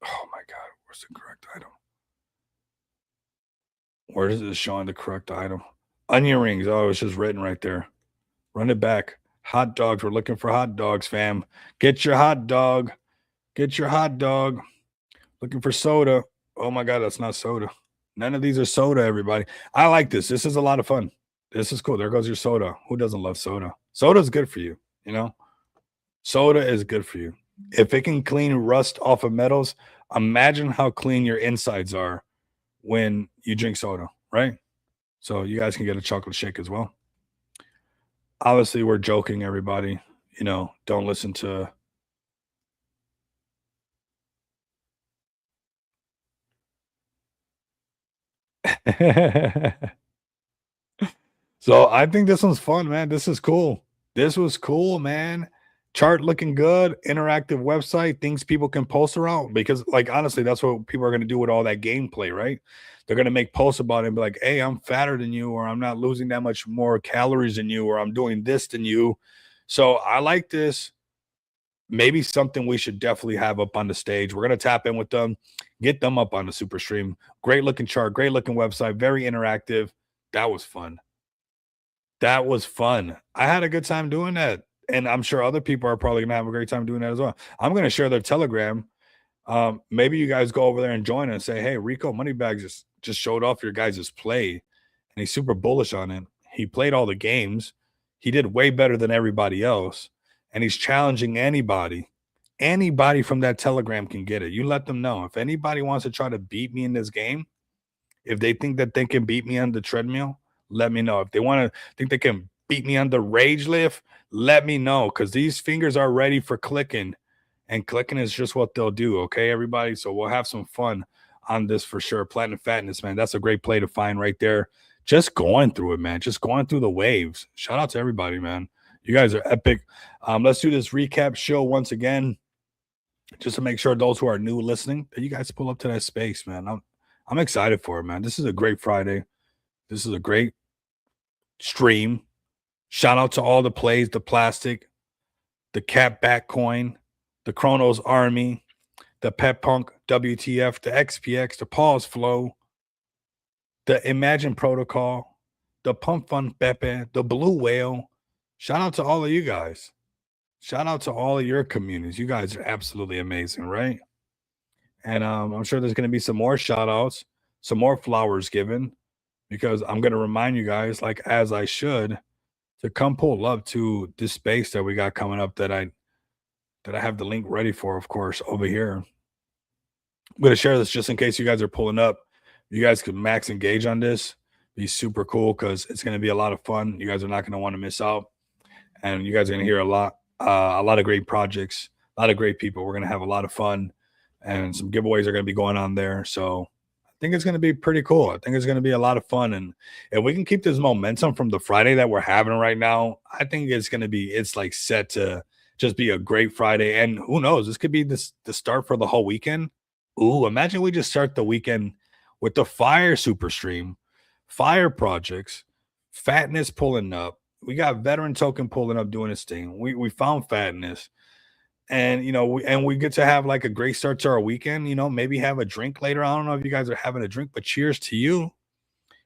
Oh my God. Where's the correct item? Where is it showing the correct item? Onion rings. Oh, it's just written right there. Run it back. Hot dogs. We're looking for hot dogs, fam. Get your hot dog. Get your hot dog. Looking for soda. Oh my God. That's not soda. None of these are soda, everybody. I like this. This is a lot of fun. This is cool. There goes your soda. Who doesn't love soda? Soda is good for you, Soda is good for you. If it can clean rust off of metals, imagine how clean your insides are when you drink soda, right? So you guys can get a chocolate shake as well. Obviously, we're joking, everybody. Don't listen to... So I think this one's fun, man. This is cool. This was cool, man. Chart looking good. Interactive website. Things people can post around. Because, honestly, that's what people are going to do with all that gameplay, right? They're going to make posts about it and be like, hey, I'm fatter than you, or I'm not losing that much more calories than you, or I'm doing this than you. So I like this. Maybe something we should definitely have up on the stage. We're going to tap in with them, get them up on the super stream. Great looking chart, great looking website, very interactive. That was fun. That was fun. I had a good time doing that. And I'm sure other people are probably going to have a great time doing that as well. I'm going to share their Telegram. Maybe you guys go over there and join and say, hey, Rico Moneybags just showed off your guys' play. And he's super bullish on it. He played all the games. He did way better than everybody else. And he's challenging anybody. Anybody from that Telegram can get it. You let them know. If anybody wants to try to beat me in this game, if they think that they can beat me on the treadmill, let me know. If they want to think they can beat me on the rage lift, let me know, because these fingers are ready for clicking, and clicking is just what they'll do. Okay, everybody. So we'll have some fun on this for sure. Platinum Fatness, man. That's a great play to find right there. Just going through it, man. Just going through the waves. Shout out to everybody, man. You guys are epic. Let's do this recap show once again, just to make sure those who are new listening that you guys pull up to that space, man. I'm excited for it, man. This is a great Friday. This is a great stream. Shout out to all the plays, the plastic, the Cat Back Coin, the Chronos Army, the Pep Punk WTF, the XPX, the Pause Flow, the Imagine Protocol, the Pump Fun Pepe, the Blue Whale. Shout out to all of you guys. Shout out to all of your communities. You guys are absolutely amazing, right? And I'm sure there's going to be some more shout outs, some more flowers given, because I'm going to remind you guys, like as I should, to come pull up to this space that we got coming up that I have the link ready for, of course, over here. I'm going to share this just in case you guys are pulling up. You guys can max engage on this. Be super cool because it's going to be a lot of fun. You guys are not going to want to miss out. And you guys are going to hear a lot of great projects, a lot of great people. We're going to have a lot of fun, and some giveaways are going to be going on there. So I think it's going to be pretty cool. I think it's going to be a lot of fun. And if we can keep this momentum from the Friday that we're having right now, I think it's like set to just be a great Friday. And who knows, this could be the start for the whole weekend. Ooh, imagine we just start the weekend with the Fire Super Stream, Fire projects, Fatness pulling up. We got Veteran Token pulling up doing his thing. We found Fatness. And we get to have like a great start to our weekend. Maybe have a drink later. I don't know if you guys are having a drink, but cheers to you,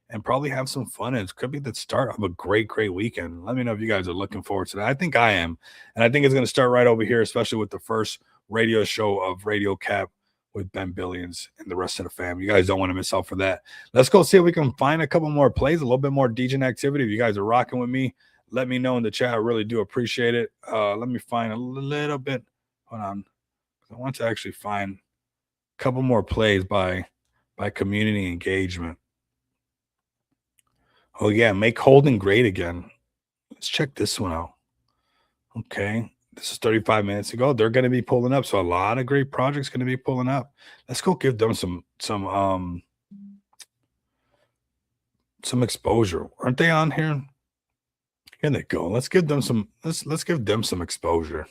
and probably have some fun. And it could be the start of a great weekend. Let me know if you guys are looking forward to that. I think I am, and I think it's going to start right over here, especially with the first radio show of Radio Cap with Ben Billions and the rest of the fam. You guys don't want to miss out for that. Let's go see if we can find a couple more plays, a little bit more DJing activity. If you guys are rocking with me, let me know in the chat. I really do appreciate it. Let me find a little bit. Hold on. I want to actually find a couple more plays by community engagement. Oh, yeah. Make holding great again. Let's check this one out. Okay. This is 35 minutes ago. They're going to be pulling up. So a lot of great projects going to be pulling up. Let's go give them some exposure. Aren't they on here? Here they go. Let's give them some exposure.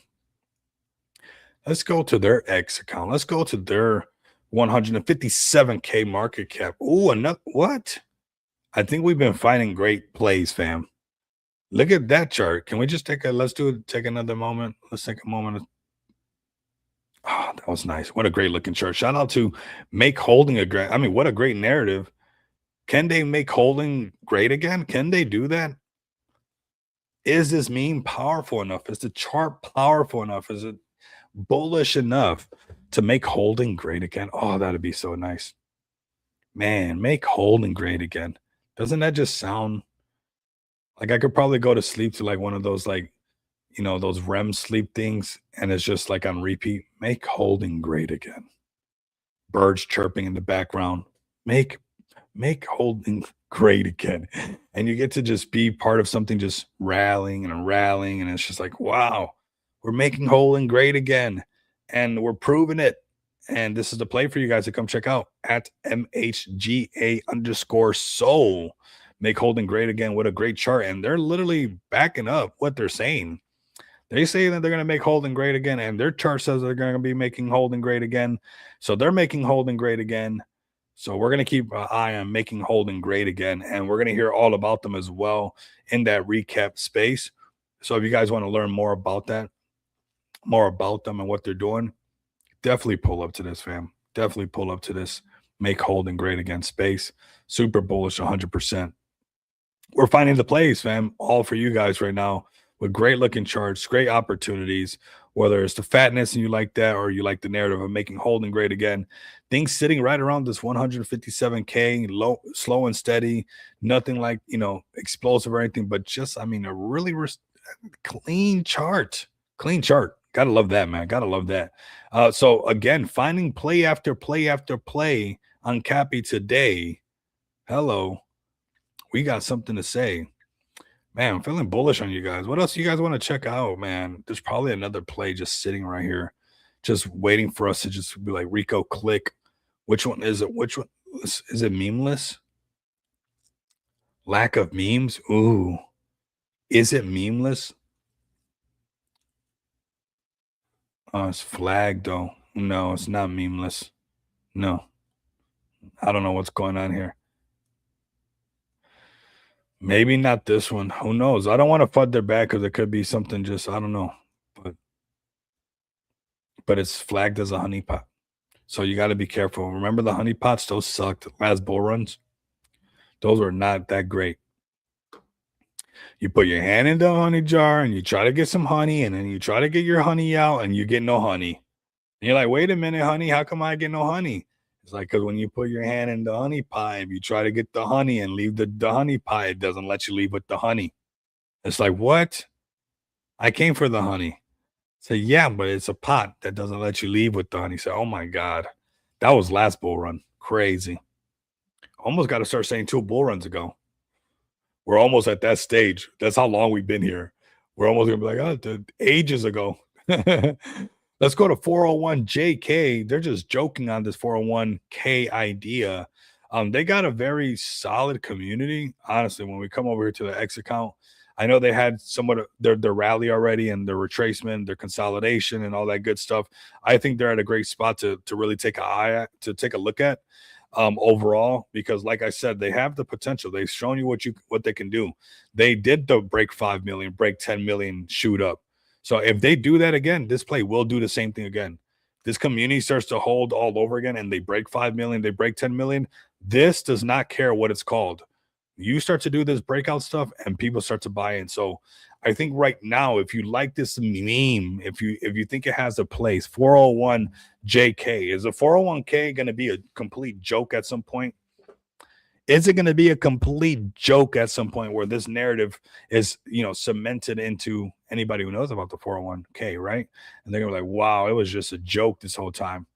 Let's go to their X account. Let's go to their 157K market cap. Ooh, another what? I think we've been finding great plays, fam. Look at that chart. Can we just take another moment? Let's take a moment. Oh, that was nice. What a great looking chart. Shout out to Make Holding what a great narrative. Can they make holding great again? Can they do that? Is this meme powerful enough? Is the chart powerful enough? Is it bullish enough to make holding great again? Oh, that'd be so nice. Man, make holding great again. Doesn't that just sound like I could probably go to sleep to like one of those those REM sleep things, and it's just like on repeat. Make holding great again. Birds chirping in the background. Make holding great again. And you get to just be part of something just rallying, and it's just like, wow, we're making holding great again, and we're proving it. And this is the play for you guys to come check out at MHGA_soul. Make holding great again. What a great chart. And they're literally backing up what they're saying. They say that they're going to make holding great again, and their chart says they're going to be making holding great again. So they're making holding great again. So we're going to keep an eye on making holding great again, and we're going to hear all about them as well in that recap space. So if you guys want to learn more about that, more about them and what they're doing, definitely pull up to this, fam. Definitely pull up to this make holding great again space. Super bullish 100%. We're finding the plays, fam, all for you guys right now with great looking charts, great opportunities, whether it's the fatness and you like that, or you like the narrative of making holding great again. Things sitting right around this 157K, low, slow and steady, nothing like, explosive or anything, but just, a really clean chart. Clean chart. Gotta love that, man. Gotta love that. So again, finding play after play after play on Cappy today. Hello. We got something to say. Man, I'm feeling bullish on you guys. What else you guys want to check out, man? There's probably another play just sitting right here, just waiting for us to just be like, Rico, click. Which one is it? Which one is it? Memeless? Lack of memes? Ooh. Is it memeless? Oh, it's flagged though. No, it's not memeless. No. I don't know what's going on here. Maybe not this one. Who knows? I don't want to FUD their back because it could be something just, I don't know. But it's flagged as a honeypot. So you got to be careful. Remember the honeypots? Those sucked. Last bull runs. Those were not that great. You put your hand in the honey jar and you try to get some honey, and then you try to get your honey out and you get no honey. And you're like, wait a minute, honey, how come I get no honey? It's like, because when you put your hand in the honey pie, you try to get the honey and leave the honey pie, it doesn't let you leave with the honey. It's like, what? I came for the honey. Say, yeah, but it's a pot that doesn't let you leave with the honey. Say, oh my God. That was last bull run. Crazy. Almost got to start saying 2 bull runs ago. We're almost at that stage. That's how long we've been here. We're almost going to be like, oh, ages ago. Let's go to 401JK. They're just joking on this 401k idea. They got a very solid community. Honestly, when we come over here to the X account, I know they had somewhat of their rally already and their retracement, their consolidation and all that good stuff. I think they're at a great spot to really take a look at. overall, because like I said, they have the potential. They've shown you what they can do. They did the break 5 million, break 10 million, shoot up. So if they do that again, this play will do the same thing again. This community starts to hold all over again and they break 5 million, they break 10 million. This does not care what it's called. You start to do this breakout stuff and people start to buy in. So I think right now, if you like this meme, if you think it has a place, 401 JK, is a 401k going to be a complete joke at some point? Is it going to be a complete joke at some point where this narrative is, cemented into anybody who knows about the 401k, right? And they're going to be like, wow, it was just a joke this whole time.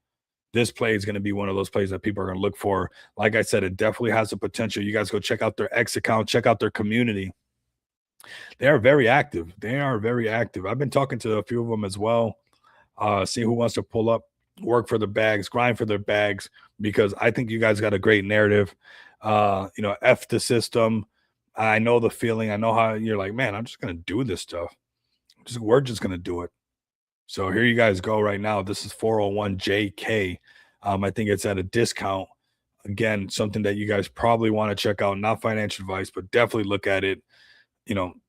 This play is going to be one of those plays that people are going to look for. Like I said, it definitely has the potential. You guys go check out their X account, check out their community. They are very active. They are very active. I've been talking to a few of them as well. See who wants to pull up, work for their bags, grind for their bags, because I think you guys got a great narrative. F the system. I know the feeling. I know how you're like, man, I'm just going to do this stuff. We're just going to do it. So here you guys go right now. This is 401 JK. I think it's at a discount. Again, something that you guys probably want to check out. Not financial advice, but definitely look at it.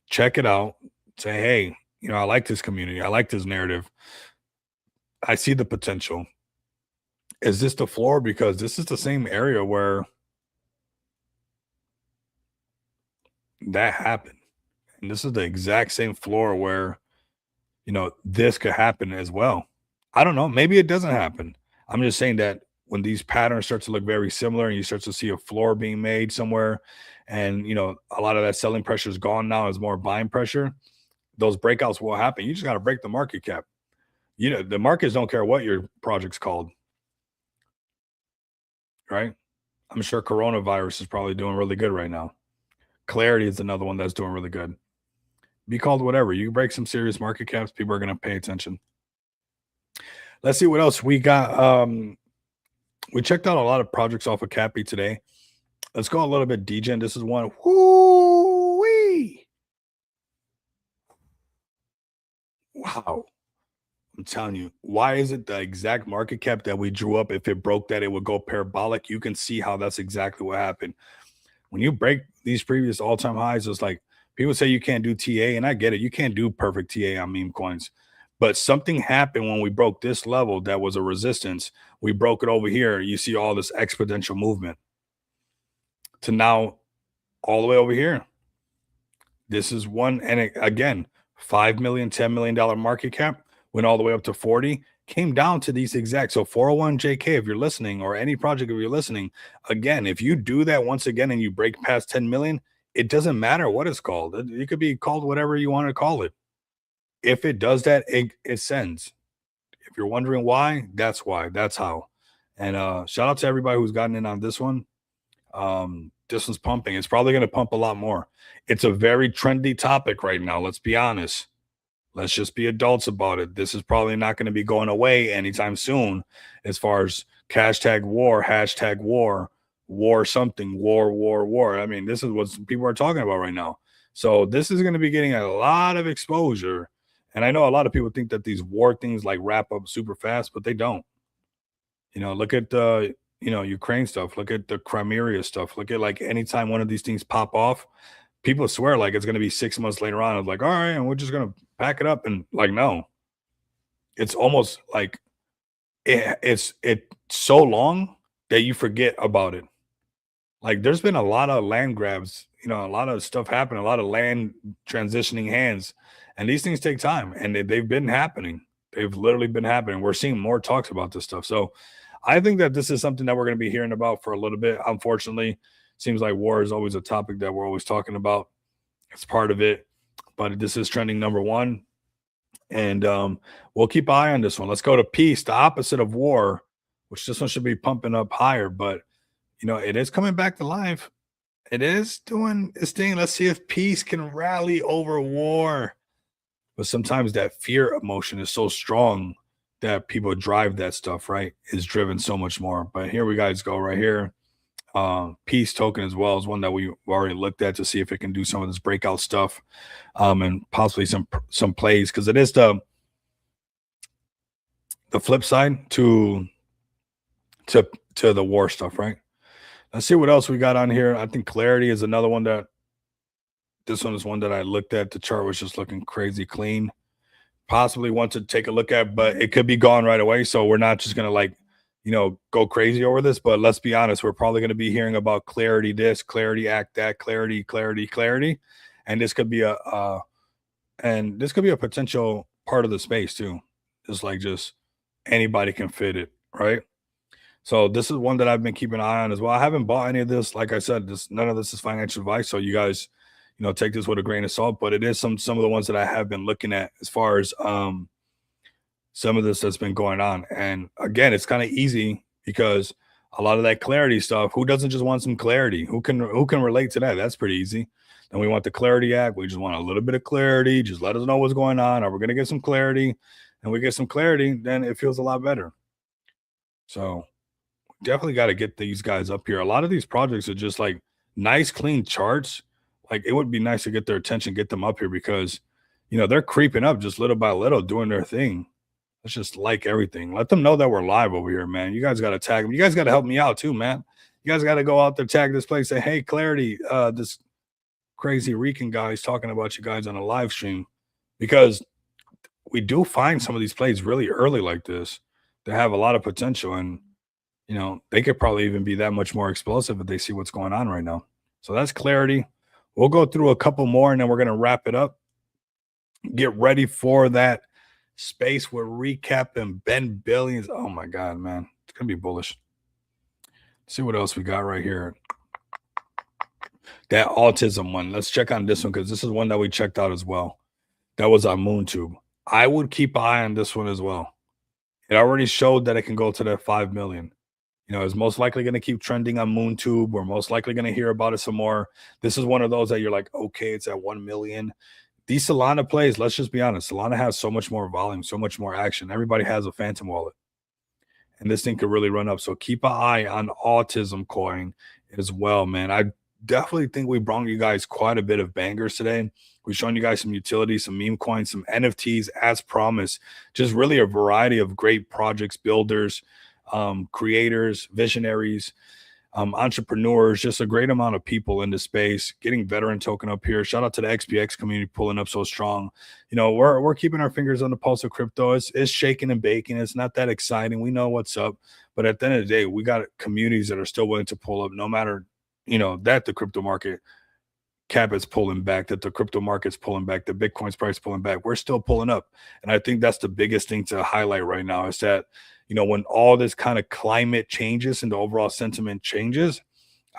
Check it out. Say, hey, I like this community. I like this narrative. I see the potential. Is this the floor? Because this is the same area where that happened. And this is the exact same floor where, this could happen as well. I don't know. Maybe it doesn't happen. I'm just saying that when these patterns start to look very similar and you start to see a floor being made somewhere and, a lot of that selling pressure is gone now, is more buying pressure, those breakouts will happen. You just got to break the market cap. The markets don't care what your project's called, right? I'm sure coronavirus is probably doing really good right now. Clarity is another one that's doing really good. Be called whatever. You break some serious market caps, people are going to pay attention. Let's see what else we got. We checked out a lot of projects off of Cappy today. Let's go a little bit DGen. This is one. Woo-wee. Wow. I'm telling you, why is it the exact market cap that we drew up? If it broke that, it would go parabolic. You can see how that's exactly what happened. When you break these previous all-time highs, it's like people say you can't do TA, and I get it. You can't do perfect TA on meme coins. But something happened when we broke this level that was a resistance. We broke it over here. You see all this exponential movement to now all the way over here. This is one. And again, $5 million, $10 million market cap went all the way up to 40, came down to these exact. So 401 JK, if you're listening, or any project, if you're listening, again, if you do that once again and you break past 10 million, it doesn't matter what it's called. It could be called whatever you want to call it. If it does that, it sends. If you're wondering why, that's why. That's how. And shout out to everybody who's gotten in on this one. This one's pumping. It's probably going to pump a lot more. It's a very trendy topic right now. Let's be honest. Let's just be adults about it. This is probably not going to be going away anytime soon as far as hashtag war something, war. I mean, this is what people are talking about right now. So this is going to be getting a lot of exposure. And I know a lot of people think that these war things like wrap up super fast, but they don't. Look at the, Ukraine stuff. Look at the Crimea stuff. Look at like anytime one of these things pop off, people swear like it's going to be 6 months later on. It's like, all right, and we're just going to pack it up. And like, no, it's almost like it's so long that you forget about it. Like there's been a lot of land grabs, a lot of stuff happening, a lot of land transitioning hands, and these things take time, and they've been happening. They've literally been happening. We're seeing more talks about this stuff. So I think that this is something that we're going to be hearing about for a little bit. Unfortunately, seems like war is always a topic that we're always talking about. It's part of it, but this is trending number one. And we'll keep an eye on this one. Let's go to peace, the opposite of war, which this one should be pumping up higher, but it is coming back to life. It is doing its thing. Let's see if peace can rally over war. But sometimes that fear emotion is so strong that people drive that stuff, right? Is driven so much more. But here we guys go right here. Peace token as well is one that we've already looked at to see if it can do some of this breakout stuff, and possibly some plays, because it is the flip side to the war stuff, right? Let's see what else we got on here. I think Clarity is another one that this one is one that I looked at. The chart was just looking crazy clean. Possibly want to take a look at, but it could be gone right away. So we're not just gonna like, you know, go crazy over this. But let's be honest, we're probably gonna be hearing about Clarity this, Clarity Act that, Clarity, and this could be a potential part of the space too. It's like just anybody can fit it, right? So this is one that I've been keeping an eye on as well. I haven't bought any of this. Like I said, none of this is financial advice. So you guys, you know, take this with a grain of salt. But it is some of the ones that I have been looking at as far as some of this that's been going on. And again, it's kind of easy because a lot of that clarity stuff. Who doesn't just want some clarity? Who can relate to that? That's pretty easy. Then we want the Clarity Act. We just want a little bit of clarity. Just let us know what's going on. Are we going to get some clarity? And we get some clarity, then it feels a lot better. So definitely got to get these guys up here. A lot of these projects are just like nice, clean charts. Like it would be nice to get their attention, get them up here because, you know, they're creeping up just little by little, doing their thing. Let's just like everything. Let them know that we're live over here, man. You guys got to tag them. You guys got to help me out too, man. You guys got to go out there, tag this place, say, hey, Clarity, this crazy Rican guy is talking about you guys on a live stream, because we do find some of these plays really early like this that have a lot of potential, and you know, they could probably even be that much more explosive if they see what's going on right now. So that's Clarity. We'll go through a couple more and then we're going to wrap it up. Get ready for that space with recap and Ben Billions. Oh my God, man. It's going to be bullish. Let's see what else we got right here. That autism one. Let's check on this one because this is one that we checked out as well. That was on MoonTube. I would keep an eye on this one as well. It already showed that it can go to that 5 million. You know, it's most likely going to keep trending on MoonTube. We're most likely going to hear about it some more. This is one of those that you're like, okay, it's at 1 million. These Solana plays, let's just be honest, Solana has so much more volume, so much more action. Everybody has a Phantom wallet. And this thing could really run up. So keep an eye on Autism Coin as well, man. I definitely think we brought you guys quite a bit of bangers today. We've shown you guys some utility, some meme coins, some NFTs as promised. Just really a variety of great projects, builders, creators, visionaries, entrepreneurs, just a great amount of people in the space. Getting Veteran Token up here. Shout out to the XPX community pulling up so strong. You know, we're keeping our fingers on the pulse of crypto. It's shaking and baking. It's not that exciting. We know what's up. But at the end of the day, we got communities that are still willing to pull up no matter, you know, that the crypto market cap is pulling back, that the crypto market's pulling back, the Bitcoin's price pulling back. We're still pulling up. And I think that's the biggest thing to highlight right now is that, you know, when all this kind of climate changes and the overall sentiment changes,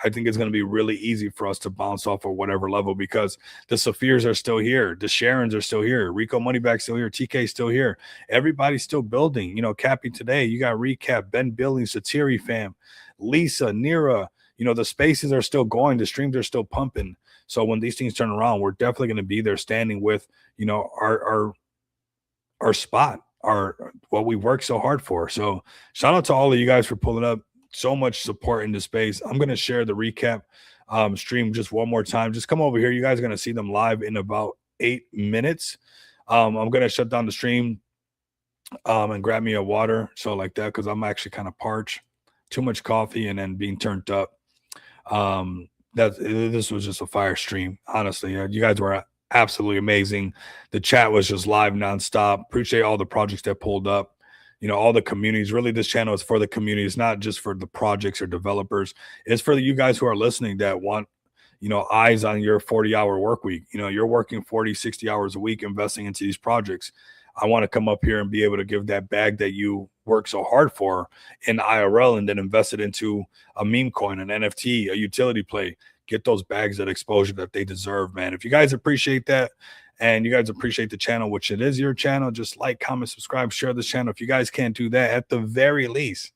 I think it's going to be really easy for us to bounce off of whatever level because the Saphirs are still here. The Sharons are still here. Rico Moneybag's still here. TK still here. Everybody's still building. You know, Cappy today, you got Recap, Ben Billings, Satiri fam, Lisa, Nira. You know, the spaces are still going. The streams are still pumping. So when these things turn around, we're definitely going to be there standing with, you know, our spot, what we work so hard for. So shout out to all of you guys for pulling up. So much support in the space. I'm going to share the recap stream just one more time. Just come over here. You guys are going to see them live in about 8 minutes. I'm going to shut down the stream and grab me a water. So like that, because I'm actually kind of parched. Too much coffee and then being turned up. This was just a fire stream. Honestly, you guys were absolutely amazing. The chat was just live nonstop. Appreciate all the projects that pulled up. You know, all the communities. Really, this channel is for the community. It's not just for the projects or developers. It's for you guys who are listening that want, you know, eyes on your 40-hour work week. You know, you're working 40, 60 hours a week investing into these projects. I want to come up here and be able to give that bag that you work so hard for in IRL and then invest it into a meme coin, an NFT, a utility play. Get those bags that exposure that they deserve, man. If you guys appreciate that and you guys appreciate the channel, which it is your channel, just like, comment, subscribe, share this channel. If you guys can't do that, at the very least,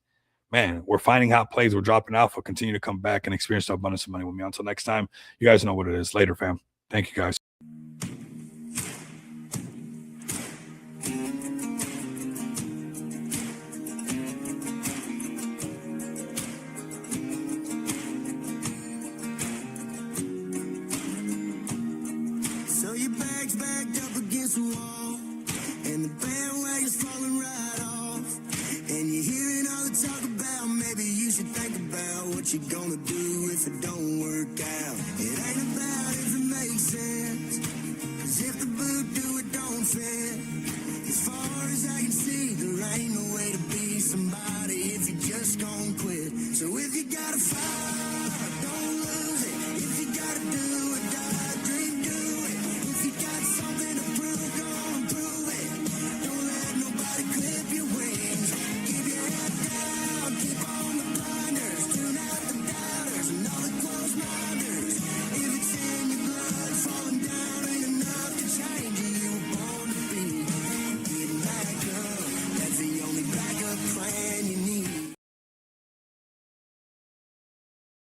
man, we're finding hot plays. We're dropping alpha. Continue to come back and experience the abundance of money with me. Until next time, you guys know what it is. Later, fam. Thank you, guys. So your bag's backed up against the wall, and the bandwagon's falling right off. And you're hearing all the talk about maybe you should think about what what you gonna do if it don't work out. It ain't about if it makes sense.